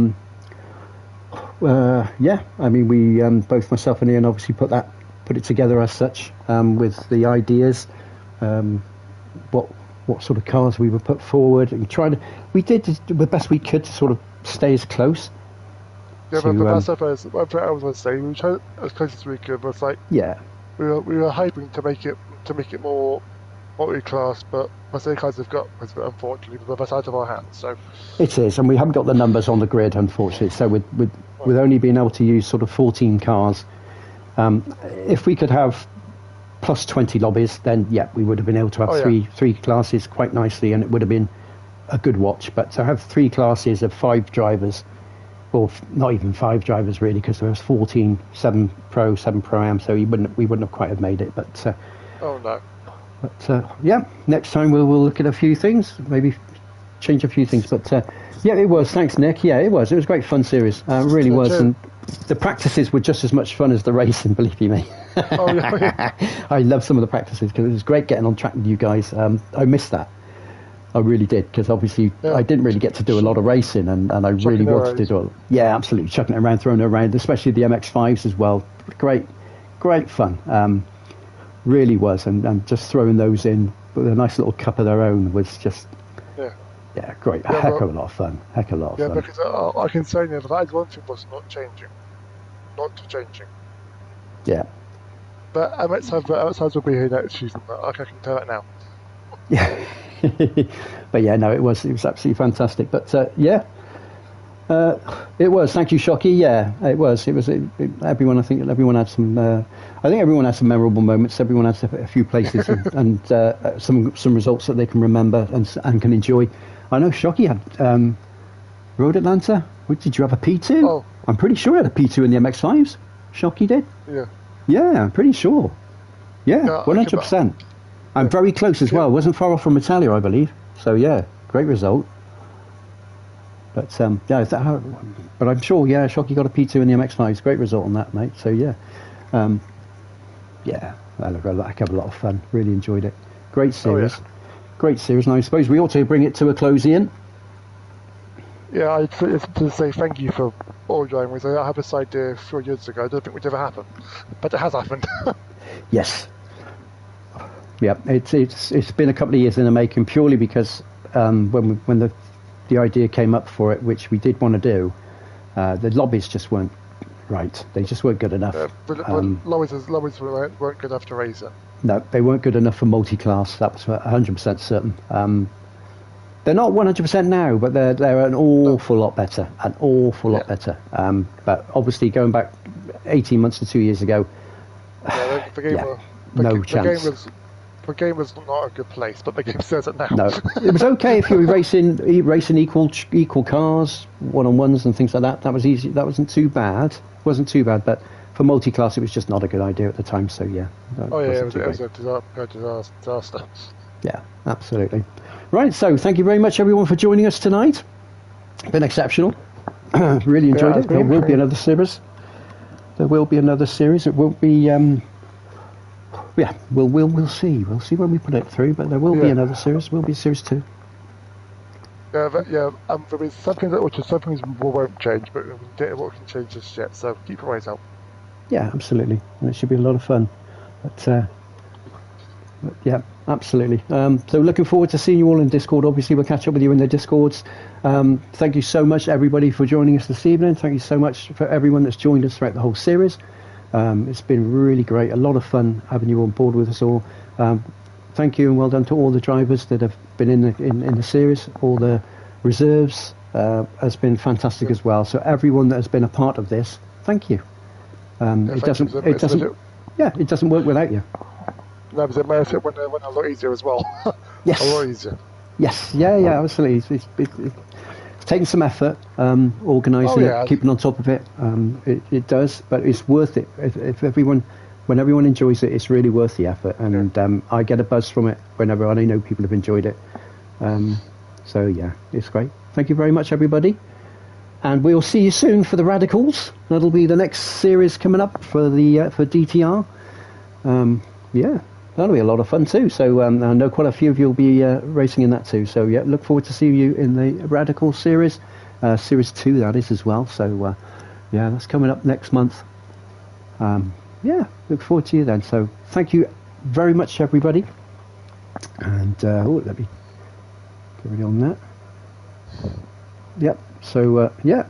mean, we both myself and Ian obviously put it together as such, with the ideas. What sort of cars we would put forward, and we did the best we could to sort of stay as close. Yeah, but that's what I was going to say. We tried as close as we could, but it's like we were hoping to make it more multi-class, but Mercedes cars have got, unfortunately, the best out of our hands. So it is, and we haven't got the numbers on the grid, unfortunately. So with only being able to use sort of 14 cars, if we could have plus 20 lobbies, then we would have been able to have three classes quite nicely, and it would have been a good watch. But to have 3 classes of 5 drivers, or not even 5 drivers really, because there was 14, 7 Pro, 7 Pro-Am, so we wouldn't have quite have made it. But no. But next time we'll look at a few things, maybe change a few things. But it was. Thanks, Nick. Yeah, it was. It was a great fun series. It really was. And the practices were just as much fun as the racing, believe you me. I love some of the practices, because it was great getting on track with you guys. I missed that. I really did, because obviously I didn't really get to do a lot of racing, and I really wanted to do it. Yeah, absolutely. Chucking it around, throwing it around, especially the MX-5s as well. Great fun. Really was. And just throwing those in with a nice little cup of their own was just... Yeah, great. Heck of a lot of fun. Yeah, because I can say that is one thing was not changing. Yeah. But outside will be here next season. I can tell that now. Yeah. But no, it was absolutely fantastic. But it was. Thank you, Shocky. Yeah, it was. Everyone. I think everyone had some. I think everyone had some memorable moments. Everyone had a few places and some results that they can remember and can enjoy. I know Shocky had Road Atlanta. Did you have a P2? Oh. I'm pretty sure he had a P2 in the MX-5s. Shocky did. Yeah. Yeah, I'm pretty sure. Yeah, 100%. I'm very close as well. Wasn't far off from Italia, I believe. So great result. But is that how? But I'm sure, Shocky got a P2 in the MX-5s. Great result on that, mate. So that looked like a lot of fun. Really enjoyed it. Great series. Great series. And I suppose we ought to bring it to a close, Ian. Yeah, I just to say thank you for ordering. With I had this idea 4 years ago. I don't think it would ever happen, but it has happened. Yes. Yeah, it's been a couple of years in the making, purely because when the idea came up for it, which we did want to do, the lobbies just weren't right. They just weren't good enough. But lorries weren't good enough to raise it. No, they weren't good enough for multi-class. That was 100% certain. They're not 100% now, but they're an awful lot better. An awful lot better. But obviously, going back 18 months to 2 years ago, the game no chance. The game was not a good place, but the game says it now. No, it was okay if you were racing equal cars, one-on-ones and things like that. That was easy. That wasn't too bad. But for multi-class, it was just not a good idea at the time. So yeah. It was a disaster. Yeah, absolutely. Right. So thank you very much, everyone, for joining us tonight. Been exceptional. Really enjoyed it. There will be another series. It won't be. Yeah, we'll see. We'll see when we put it through, but there will be another series. Will be series 2. There is something that won't change, but what can change just yet. So keep your eyes out. Yeah, absolutely, and it should be a lot of fun. But yeah, absolutely. So looking forward to seeing you all in Discord. Obviously, we'll catch up with you in the Discords. Thank you so much, everybody, for joining us this evening. Thank you so much for everyone that's joined us throughout the whole series. It's been really great, a lot of fun having you on board with us all. Thank you and well done to all the drivers that have been in the series. All the reserves has been fantastic as well. So everyone that has been a part of this, thank you. It doesn't work without you. No, but it makes it went a lot easier as well. Yes, a lot easier. Yes, yeah, absolutely. It's taken some effort, organising it, keeping on top of it. It does, but it's worth it. When everyone enjoys it, it's really worth the effort, and I get a buzz from it whenever I know people have enjoyed it. So yeah, it's great. Thank you very much, everybody, and we'll see you soon for the Radicals. That'll be the next series coming up for DTR. Yeah. That'll be a lot of fun too. So I know quite a few of you will be racing in that too. So yeah, look forward to seeing you in the Radical series, series 2 that is as well. So yeah, that's coming up next month. Yeah, look forward to you then. So thank you very much, everybody. And let me carry on that. Yep. So yeah,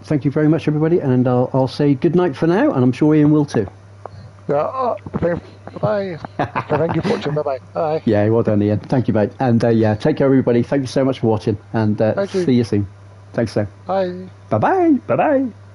thank you very much, everybody, and I'll say good night for now, and I'm sure Ian will too. Yeah. Bye. Thank you for watching. Bye. Bye. Yeah, well done, Ian. Thank you, mate. And yeah, take care, everybody. Thank you so much for watching, and see you soon. Thanks, so. Bye. Bye-bye. Bye-bye.